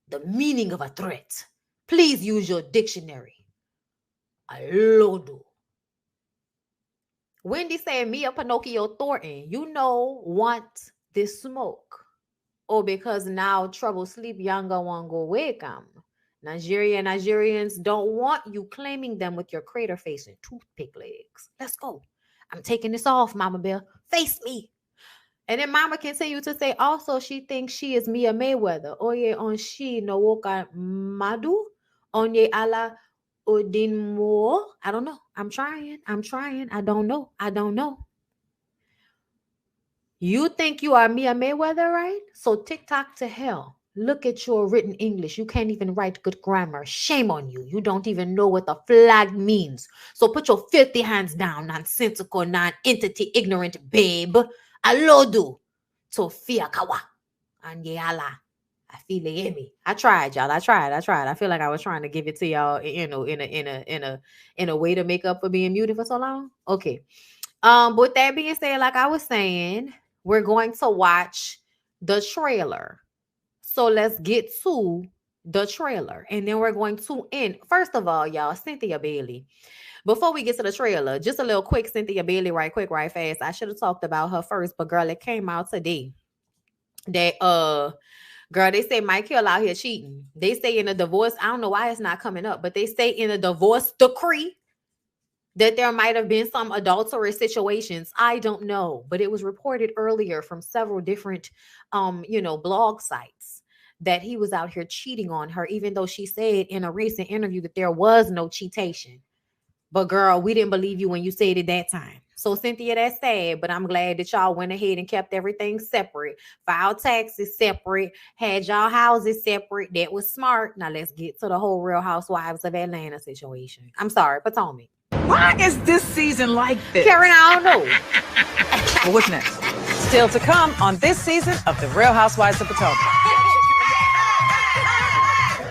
the meaning of a threat. Please use your dictionary. Alodo. Wendy said, Mia Pinocchio Thornton, you know, want this smoke. or because now trouble sleep younger one go wake 'em. Nigerians don't want you claiming them with your crater face and toothpick legs. Let's go. I'm taking this off, Mama Bear. Face me. And then Mama continued to say, also, she thinks she is Mia Mayweather. Oye on she no woka madu. Onye ala odin mo. I don't know. I'm trying. I don't know. You think you are Mia Mayweather, right? So TikTok to hell. Look at your written English. You can't even write good grammar. Shame on you. You don't even know what the flag means. So put your filthy hands down, nonsensical, non-entity, ignorant babe. Alodu. Tofia kawa. Anyala. I feel it. I tried, y'all. I tried. I feel like I was trying to give it to y'all, in a way to make up for being muted for so long. Okay. But with that being said, like I was saying, we're going to watch the trailer. So let's get to the trailer. And then we're going to end. First of all, y'all, Cynthia Bailey. Before we get to the trailer, just a little quick Cynthia Bailey, right quick, right fast. I should have talked about her first, but girl, it came out today that girl, they say Mike Hill out here cheating. They say in a divorce, I don't know why it's not coming up, but they say in a divorce decree that there might have been some adulterous situations. I don't know, but it was reported earlier from several different blog sites that he was out here cheating on her, even though she said in a recent interview that there was no cheatation. But girl, we didn't believe you when you said it that time. So Cynthia, that's sad, but I'm glad that y'all went ahead and kept everything separate. Filed taxes separate, had y'all houses separate. That was smart. Now let's get to the whole Real Housewives of Atlanta situation. I'm sorry, Potomac. Why is this season like this? Karen, I don't know. Well, what's next? Still to come on this season of The Real Housewives of Potomac.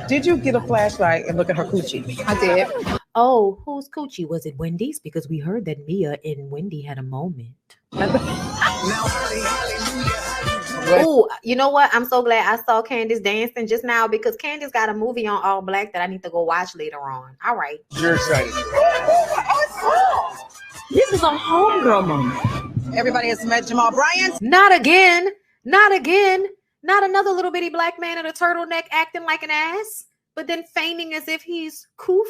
Did you get a flashlight and look at her coochie? I did. Oh, whose coochie? Was it Wendy's? Because we heard that Mia and Wendy had a moment. Oh, you know what? I'm so glad I saw Candace dancing just now, because Candace got a movie on All Black that I need to go watch later on. All right. You're excited. This is a homegirl moment. Everybody has met Jamal Bryant. Not again. Not again. Not another little bitty black man in a turtleneck acting like an ass, but then feigning as if he's coof.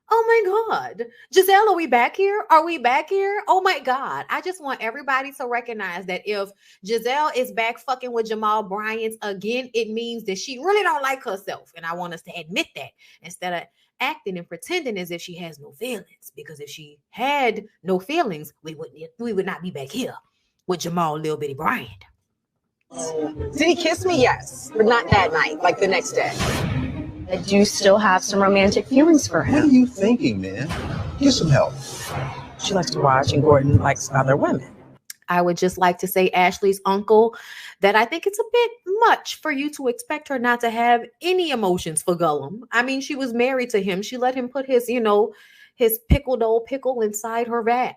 Oh my God. Giselle, are we back here? Are we back here? Oh my God. I just want everybody to recognize that if Giselle is back fucking with Jamal Bryant again, it means that she really don't like herself. And I want us to admit that instead of acting and pretending as if she has no feelings. Because if she had no feelings, we would not be back here with Jamal Lil Bitty Bryant. Did he kiss me? Yes, but not that night, like the next day. I do still have some romantic feelings for him. What are you thinking, man? Get some help. She likes to watch, and Gordon likes other women. I would just like to say, Ashley's uncle, that I think it's a bit much for you to expect her not to have any emotions for Gullum. I mean, she was married to him. She let him put his, his pickled old pickle inside her vag,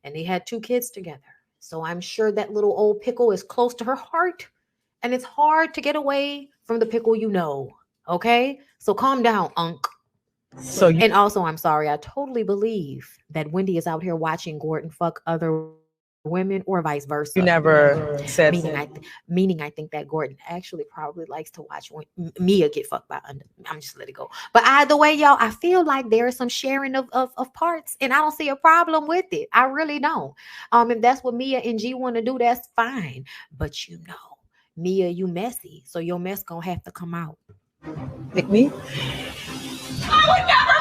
and they had 2 kids together. So I'm sure that little old pickle is close to her heart, and it's hard to get away from the pickle, okay? So calm down, Unc. And also, I'm sorry, I totally believe that Wendy is out here watching Gordon fuck other women or vice versa. You never said meaning I think that Gordon actually probably likes to watch Mia get fucked by I'm just let it go. But either way, y'all, I feel like there is some sharing of parts, and I don't see a problem with it. I really don't. If that's what Mia and G want to do, that's fine. But Mia, you messy, so your mess gonna have to come out. Pick me? I would never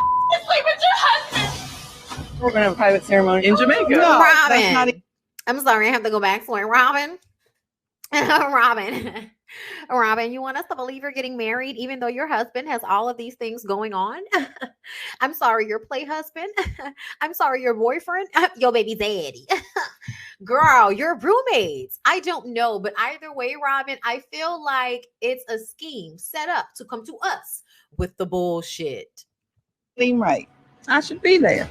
sleep with your husband. We're gonna have a private ceremony in Jamaica. No, Robin. that's not I'm sorry, I have to go back for it. Robin, you want us to believe you're getting married even though your husband has all of these things going on? I'm sorry, your play husband. I'm sorry, your boyfriend. Your baby daddy. Girl, your roommates. I don't know, but either way, Robin, I feel like it's a scheme set up to come to us with the bullshit. Seem right. I should be there.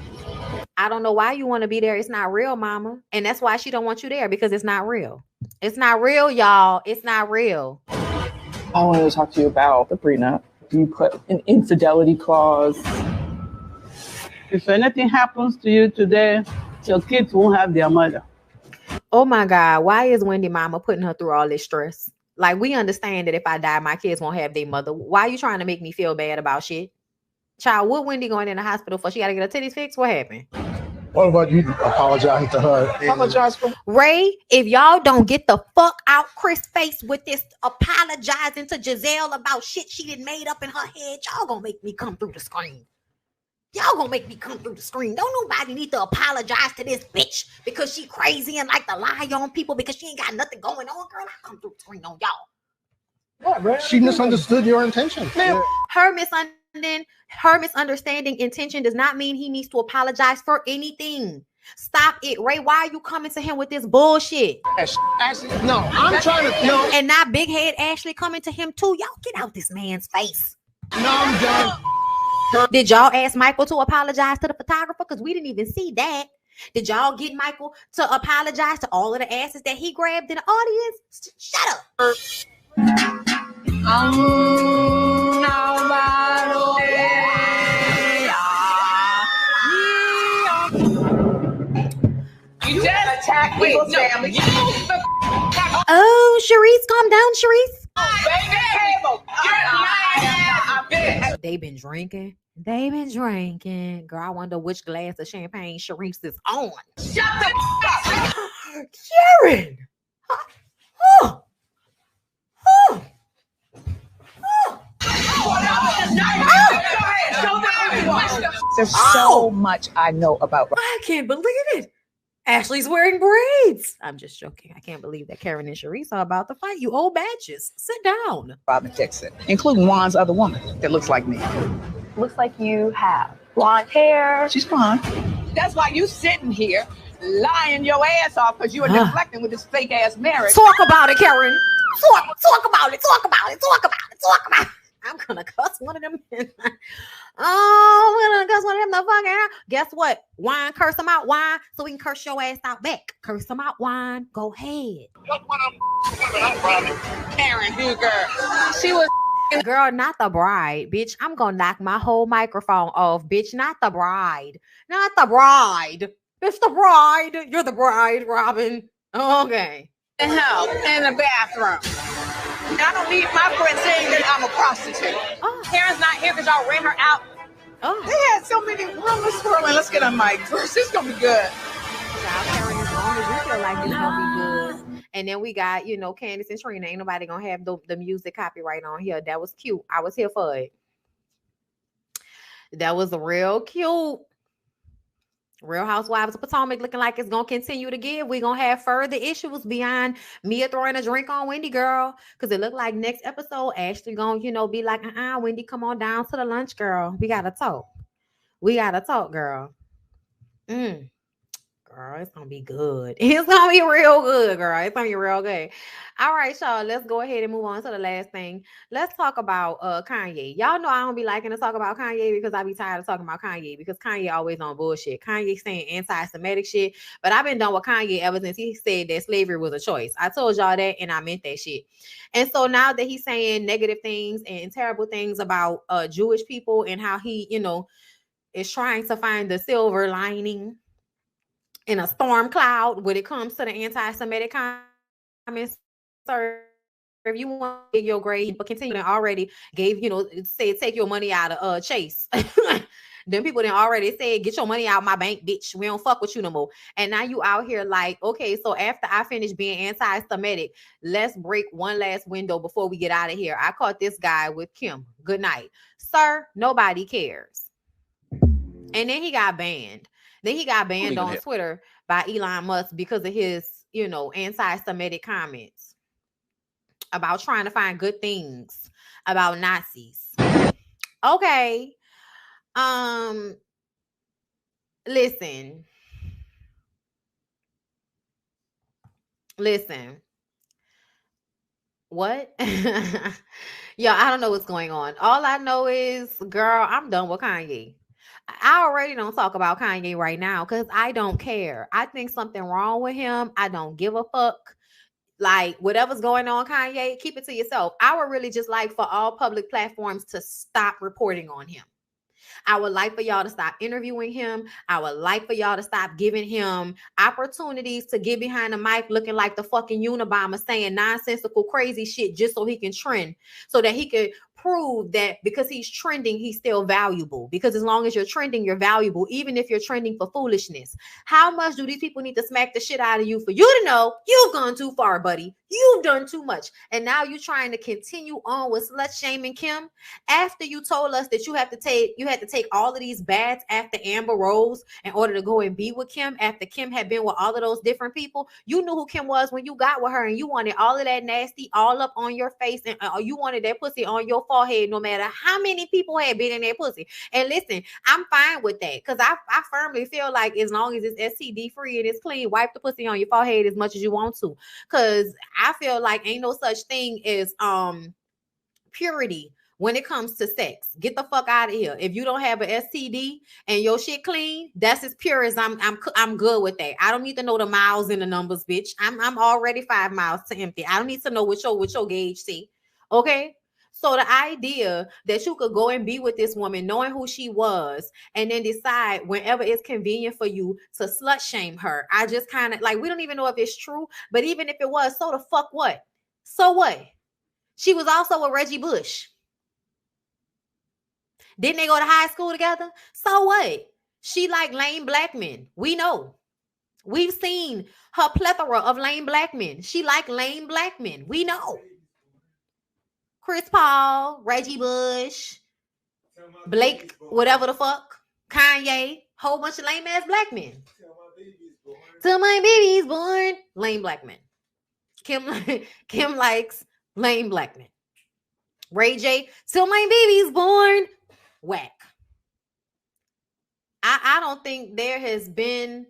I don't know why you want to be there. It's not real, mama. And that's why she don't want you there, because it's not real. It's not real, y'all. It's not real. I wanted to talk to you about the prenup. You put an infidelity clause. If anything happens to you today, your kids won't have their mother. Oh my God. Why is Wendy mama putting her through all this stress? Like, we understand that if I die, my kids won't have their mother. Why are you trying to make me feel bad about shit? Child, what Wendy going in the hospital for? She got to get her titties fixed? What happened? What about you apologize to her? Apologize for Ray, if y'all don't get the fuck out Chris' face with this apologizing to Giselle about shit she done made up in her head, y'all gonna make me come through the screen. Y'all gonna make me come through the screen. Don't nobody need to apologize to this bitch because she crazy and like to lie on people because she ain't got nothing going on. Girl, I come through the screen on y'all. she misunderstood your intention. Her misunderstanding intention does not mean he needs to apologize for anything. Stop it, Ray. Why are you coming to him with this bullshit? Ashley, no, I'm trying to. No. And not big head Ashley coming to him too. Y'all get out this man's face. No, I'm done. Did y'all ask Michael to apologize to the photographer? Because we didn't even see that. Did y'all get Michael to apologize to all of the asses that he grabbed in the audience? Shut up. You just attacked people's family. Oh, Sharice, calm down, Sharice. They been drinking. They been drinking. Girl, I wonder which glass of champagne Sharice is on. Shut the up. Karen. There's so much I know about. I can't believe it. Ashley's wearing braids. I'm just joking. I can't believe that Karen and Sharice are about to fight. You old badges. Sit down. Robin Dixon, including Juan's other woman that looks like me. Looks like you have blonde hair. She's blonde. That's why you sitting here lying your ass off because you are deflecting with this fake ass marriage. Talk about it, Karen. Talk about it. Talk about it. Talk about it. Talk about it. I'm gonna cuss one of them. I'm gonna cuss one of them the fucking out. Guess what? Wine, curse them out, wine, so we can curse your ass out back. Curse them out, wine. Go ahead. Karen, you girl. She was girl, not the bride, bitch. I'm gonna knock my whole microphone off, bitch. Not the bride. Not the bride. It's the bride. You're the bride, Robin. Okay. Help in the bathroom. I don't need my friend saying that I'm a prostitute. Karen's not here because y'all ran her out. They had so many rumors swirling. Let's get a mic first. It's gonna be good. Karen, as long as you feel like it's gonna be good. And then we got, Candace and Trina. Ain't nobody gonna have the music copyright on here. That was cute. I was here for it. That was real cute. Real Housewives of Potomac looking like it's gonna continue to give. We're gonna have further issues beyond Mia throwing a drink on Wendy, girl. Because it looked like next episode, Ashley gonna, be like, Wendy, come on down to the lunch, girl. We gotta talk. Girl. Girl, it's gonna be good. It's gonna be real good, girl. It's gonna be real good. All right, y'all. Let's go ahead and move on to the last thing. Let's talk about Kanye. Y'all know I don't be liking to talk about Kanye because I be tired of talking about Kanye because Kanye always on bullshit. Kanye saying anti-Semitic shit, but I've been done with Kanye ever since he said that slavery was a choice. I told y'all that, and I meant that shit. And so now that he's saying negative things and terrible things about Jewish people and how he, is trying to find the silver lining in a storm cloud when it comes to the anti-Semitic comments, sir. If you want to get your grade, but continue to already gave, say take your money out of Chase. Then people then already said, get your money out my bank, bitch. We don't fuck with you no more. And now you out here like, okay, so after I finish being anti-Semitic, let's break one last window before we get out of here. I caught this guy with Kim. Good night. Sir, nobody cares. And then he got banned. Then he got banned on Twitter by Elon Musk because of his, anti-Semitic comments about trying to find good things about Nazis. Okay. Listen. What? Yo, I don't know what's going on. All I know is, girl, I'm done with Kanye. I already don't talk about Kanye right now because I don't care. I think something wrong with him. I don't give a fuck. Like, whatever's going on, Kanye, keep it to yourself. I would really just like for all public platforms to stop reporting on him. I would like for y'all to stop interviewing him. I would like for y'all to stop giving him opportunities to get behind the mic looking like the fucking Unabomber saying nonsensical crazy shit just so he can trend, so that he could prove that because he's trending, he's still valuable. Because as long as you're trending, you're valuable, even if you're trending for foolishness. How much do these people need to smack the shit out of you for you to know you've gone too far, buddy? You've done too much. And now you're trying to continue on with slut shaming Kim after you told us that you had to take all of these baths after Amber Rose in order to go and be with Kim, after Kim had been with all of those different people. You knew who Kim was when you got with her, and you wanted all of that nasty all up on your face, and you wanted that pussy on your forehead no matter how many people had been in that pussy. And listen, I'm fine with that, because I firmly feel like as long as it's STD free and it's clean, wipe the pussy on your forehead as much as you want to, because I feel like ain't no such thing as purity when it comes to sex. Get the fuck out of here. If you don't have an STD and your shit clean, that's as pure as I'm good with that. I don't need to know the miles and the numbers, bitch. I'm already 5 miles to empty. I don't need to know what your gauge say. Okay? So the idea that you could go and be with this woman knowing who she was and then decide whenever it's convenient for you to slut shame her, I just kind of like, we don't even know if it's true, but even if it was, so the fuck what? So what? She was also with Reggie Bush. Didn't they go to high school together? So what? She like lame black men. We know. We've seen her plethora of lame black men. She like lame black men. We know. Chris Paul, Reggie Bush, Blake, whatever the fuck, Kanye, whole bunch of lame ass black men. Till my baby's born, lame black men. Kim likes lame black men. Ray J, till my baby's born, whack. I don't think there has been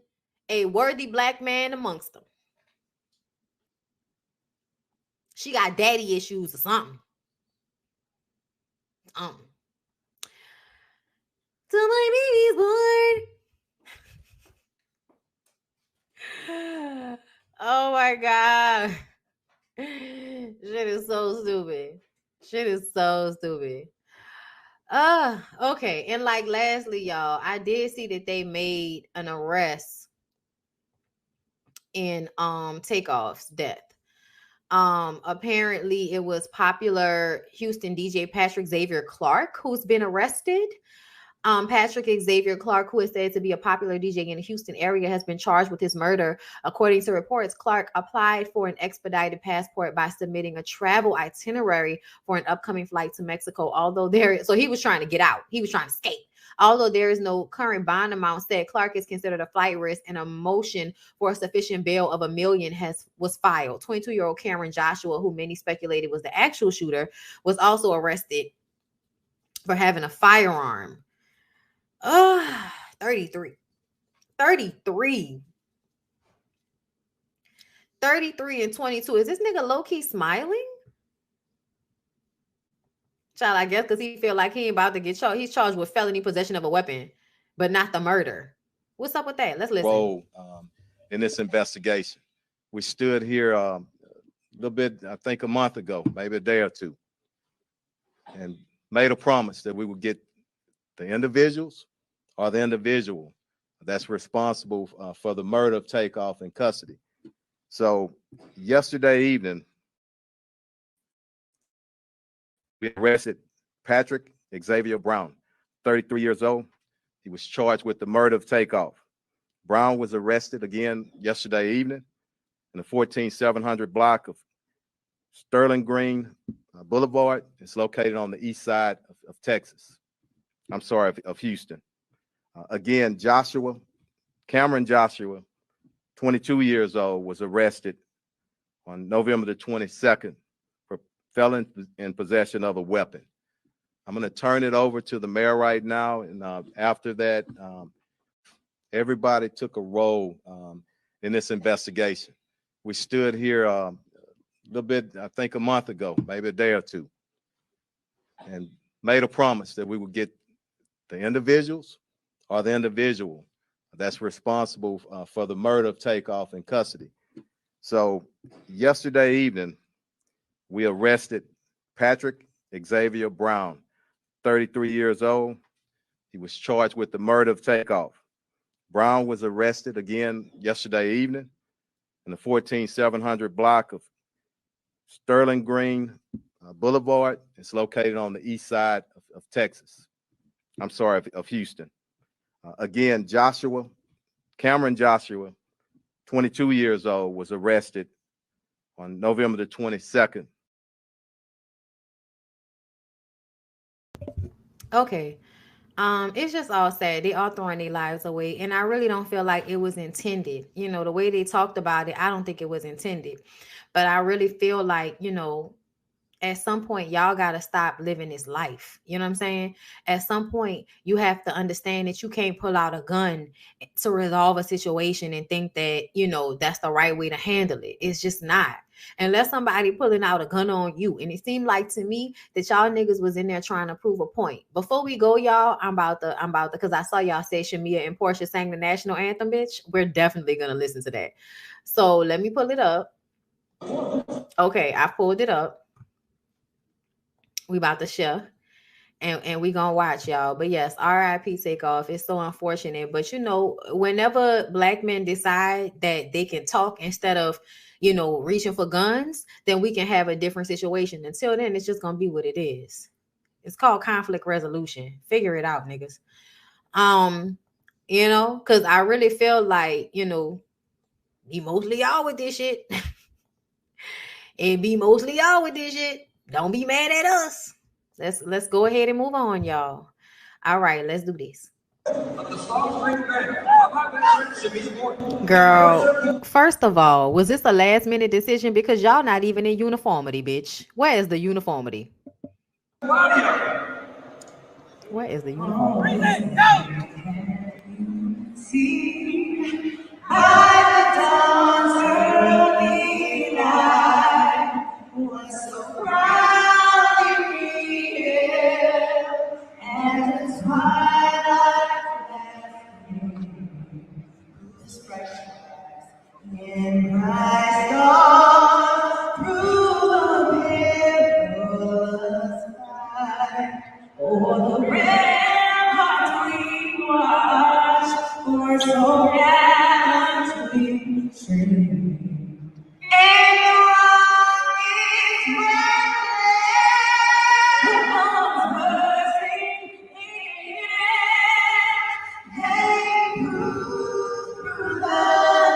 a worthy black man amongst them. She got daddy issues or something. Till my baby's born. Oh my God. Shit is so stupid. Shit is so stupid. Okay. And like lastly, y'all, I did see that they made an arrest in Takeoff's death. Apparently it was popular Houston DJ Patrick Xavier Clark who's been arrested. Patrick Xavier Clark, who is said to be a popular DJ in the Houston area, has been charged with his murder. According to reports, Clark applied for an expedited passport by submitting a travel itinerary for an upcoming flight to Mexico. So he was trying to get out. He was trying to escape. Although there is no current bond amount set, Clark is considered a flight risk, and a motion for a sufficient bail of $1 million was filed. 22-year-old Cameron Joshua, who many speculated was the actual shooter, was also arrested for having a firearm. 33 and 22. Is this nigga low-key smiling? Child, I guess because he feel like he ain't about to get charged. He's charged with felony possession of a weapon, but not the murder. What's up with that? Let's listen. Role in this investigation. We stood here a little bit, I think a month ago, maybe a day or two, and made a promise that we would get the individuals or the individual that's responsible for the murder of Takeoff in custody. So yesterday evening, we arrested Patrick Xavier Brown, 33 years old. He was charged with the murder of Takeoff. Brown was arrested again yesterday evening in the 14700 block of Sterling Green Boulevard. It's located on the east side of Texas. I'm sorry, of Houston. Again, Cameron Joshua, 22 years old, was arrested on November the 22nd for felon in possession of a weapon. I'm going to turn it over to the mayor right now. And after that, everybody took a role in this investigation. We stood here a little bit, I think a month ago, maybe a day or two, and made a promise that we would get the individuals or the individual that's responsible for the murder of Takeoff in custody. So yesterday evening, we arrested Patrick Xavier Brown, 33 years old. He was charged with the murder of Takeoff. Brown was arrested again yesterday evening in the 14700 block of Sterling Green Boulevard. It's located on the east side of Texas. I'm sorry, of Houston. Again, Cameron Joshua, 22 years old, was arrested on November the 22nd. Okay. It's just all sad. They all throwing their lives away. And I really don't feel like it was intended. You know, the way they talked about it, I don't think it was intended. But I really feel like, you know, at some point, y'all got to stop living this life. You know what I'm saying? At some point, you have to understand that you can't pull out a gun to resolve a situation and think that, you know, that's the right way to handle it. It's just not. Unless somebody pulling out a gun on you. And it seemed like to me that y'all niggas was in there trying to prove a point. Before we go, y'all, I'm about to, because I saw y'all say Shamia and Portia sang the national anthem, bitch. We're definitely going to listen to that. So let me pull it up. Okay, I pulled it up. We about to share and we gonna watch, y'all. But yes, RIP Takeoff. It's so unfortunate. But you know, whenever black men decide that they can talk instead of, you know, reaching for guns, then we can have a different situation. Until then, it's just gonna be what it is. It's called conflict resolution. Figure it out, niggas. You know, because I really feel like, you know, be mostly y'all with this shit. And be mostly y'all with this shit. Don't be mad at us. Let's go ahead and move on, y'all. All right, let's do this. Girl, first of all, was this a last minute decision? Because y'all not even in uniformity, bitch. Where is the uniformity? Where is the uniformity? See, by the dawn's early light, was so proudly revealed, and the twilight was precious in Christ dawn through the perilous night. Oh, the rampart we watched for so gallantly streaming, and the rocket's bombs bursting in air, they proved through the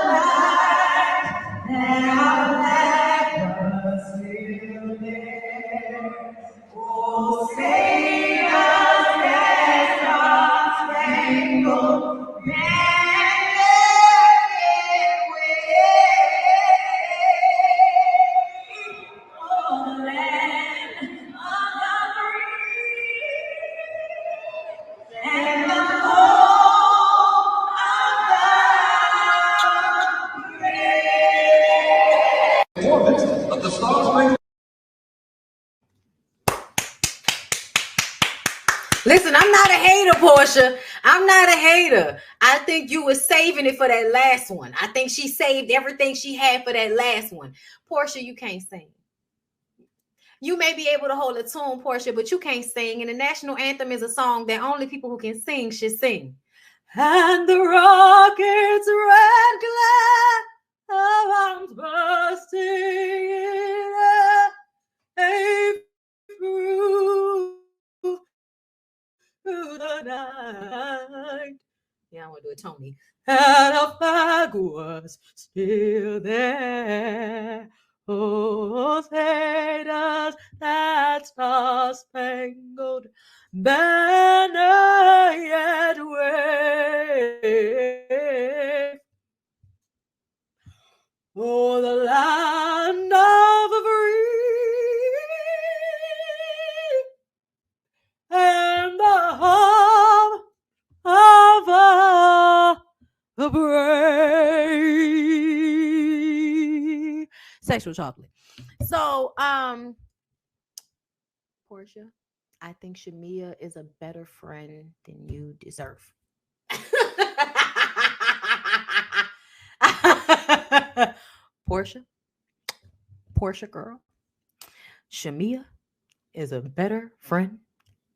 night that our flag was still there. Oh, say us that our spangled banner can wave. Oh, land of the free and the home of the brave. Listen, I'm not a hater, Portia. I'm not a hater. I think you were saving it for that last one. I think she saved everything she had for that last one. Portia, you can't sing. You may be able to hold a tune, Portia, but you can't sing. And the national anthem is a song that only people who can sing should sing. And the rocket's red glare, bombs bursting in air, through the night. Yeah, I want to do it, Tony. And a flag was still there. Oh, say does that star-spangled banner yet wave? Oh, the land of the free and the home of the brave. Sexual chocolate. So, Portia, I think Shamia is a better friend than you deserve. Portia girl, Shamia is a better friend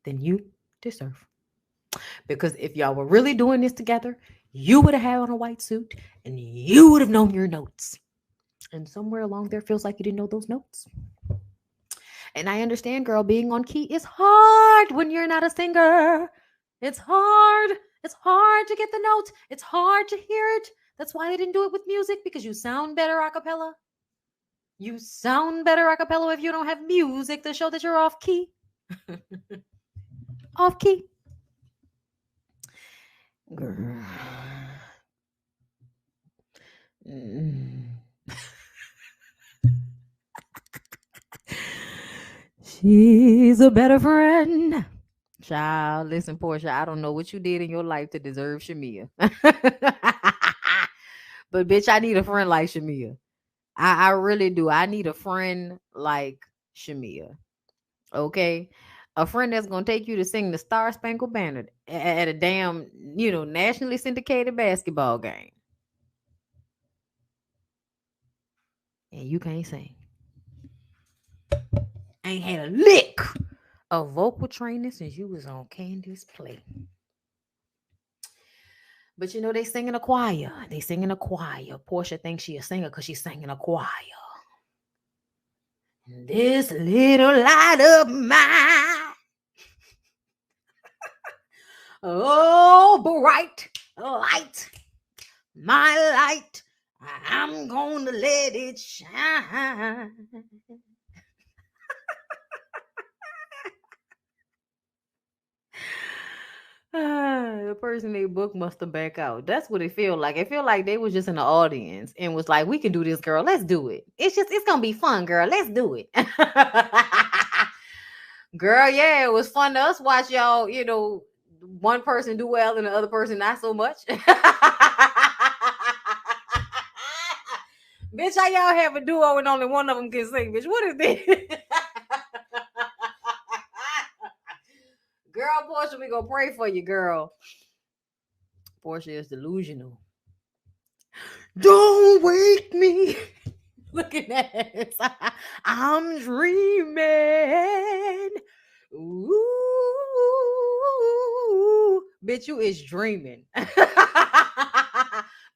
than you deserve. Because if y'all were really doing this together, you would have had on a white suit and you would have known your notes. And somewhere along there feels like you didn't know those notes. And I understand, girl, being on key is hard when you're not a singer. It's hard. It's hard to get the notes. It's hard to hear it. That's why they didn't do it with music, because you sound better a cappella. You sound better a cappella if you don't have music to show that you're off key. Off key. Girl. She's a better friend. Child, listen, Portia, I don't know what you did in your life to deserve Shamia. But bitch, I need a friend like Shamia. I really do. I need a friend like Shamia. Okay? A friend that's going to take you to sing the Star Spangled Banner at a damn, nationally syndicated basketball game. And you can't sing. Ain't had a lick of vocal training since you was on Candy's Play. But they sing in a choir. They sing in a choir. Portia thinks she a singer because she sang in a choir. This little light of mine. Oh, bright light. My light. I'm gonna let it shine. The person they booked must have back out. That's what it feel like. It feel like they was just in the audience and was like, we can do this, girl. Let's do it. It's gonna be fun, girl. Let's do it. Girl, yeah, it was fun to us watch y'all, one person do well and the other person not so much. Bitch, how y'all have a duo and only one of them can sing? Bitch, what is this? Girl, Portia, we gonna pray for you, girl. Portia is delusional. Don't wake me. Look at that. I'm dreaming. Ooh. Bitch, you is dreaming.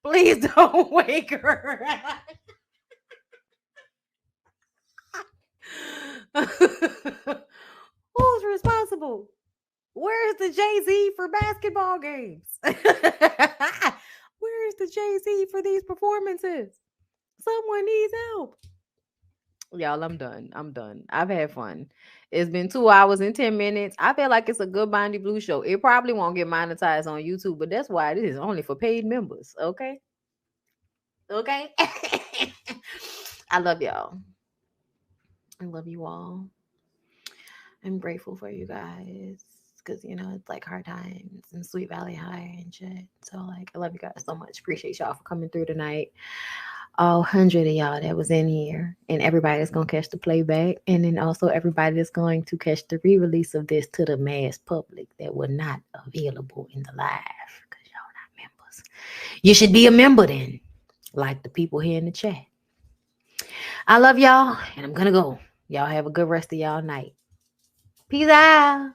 Please don't wake her. Who's responsible? Where's the Jay-Z for basketball games? Where's the Jay-Z for these performances? Someone needs help. Y'all, I'm done. I've had fun. It's been 2 hours and 10 minutes. I feel like it's a good BondyBlue show. It probably won't get monetized on YouTube, but that's why this is only for paid members. Okay? Okay? I love y'all. I love you all. I'm grateful for you guys. Because, it's like hard times and Sweet Valley High and shit. So, I love you guys so much. Appreciate y'all for coming through tonight. All 100 of y'all that was in here. And everybody that's going to catch the playback. And then also everybody that's going to catch the re-release of this to the mass public that were not available in the live. Because y'all not members. You should be a member then. Like the people here in the chat. I love y'all. And I'm going to go. Y'all have a good rest of y'all night. Peace out.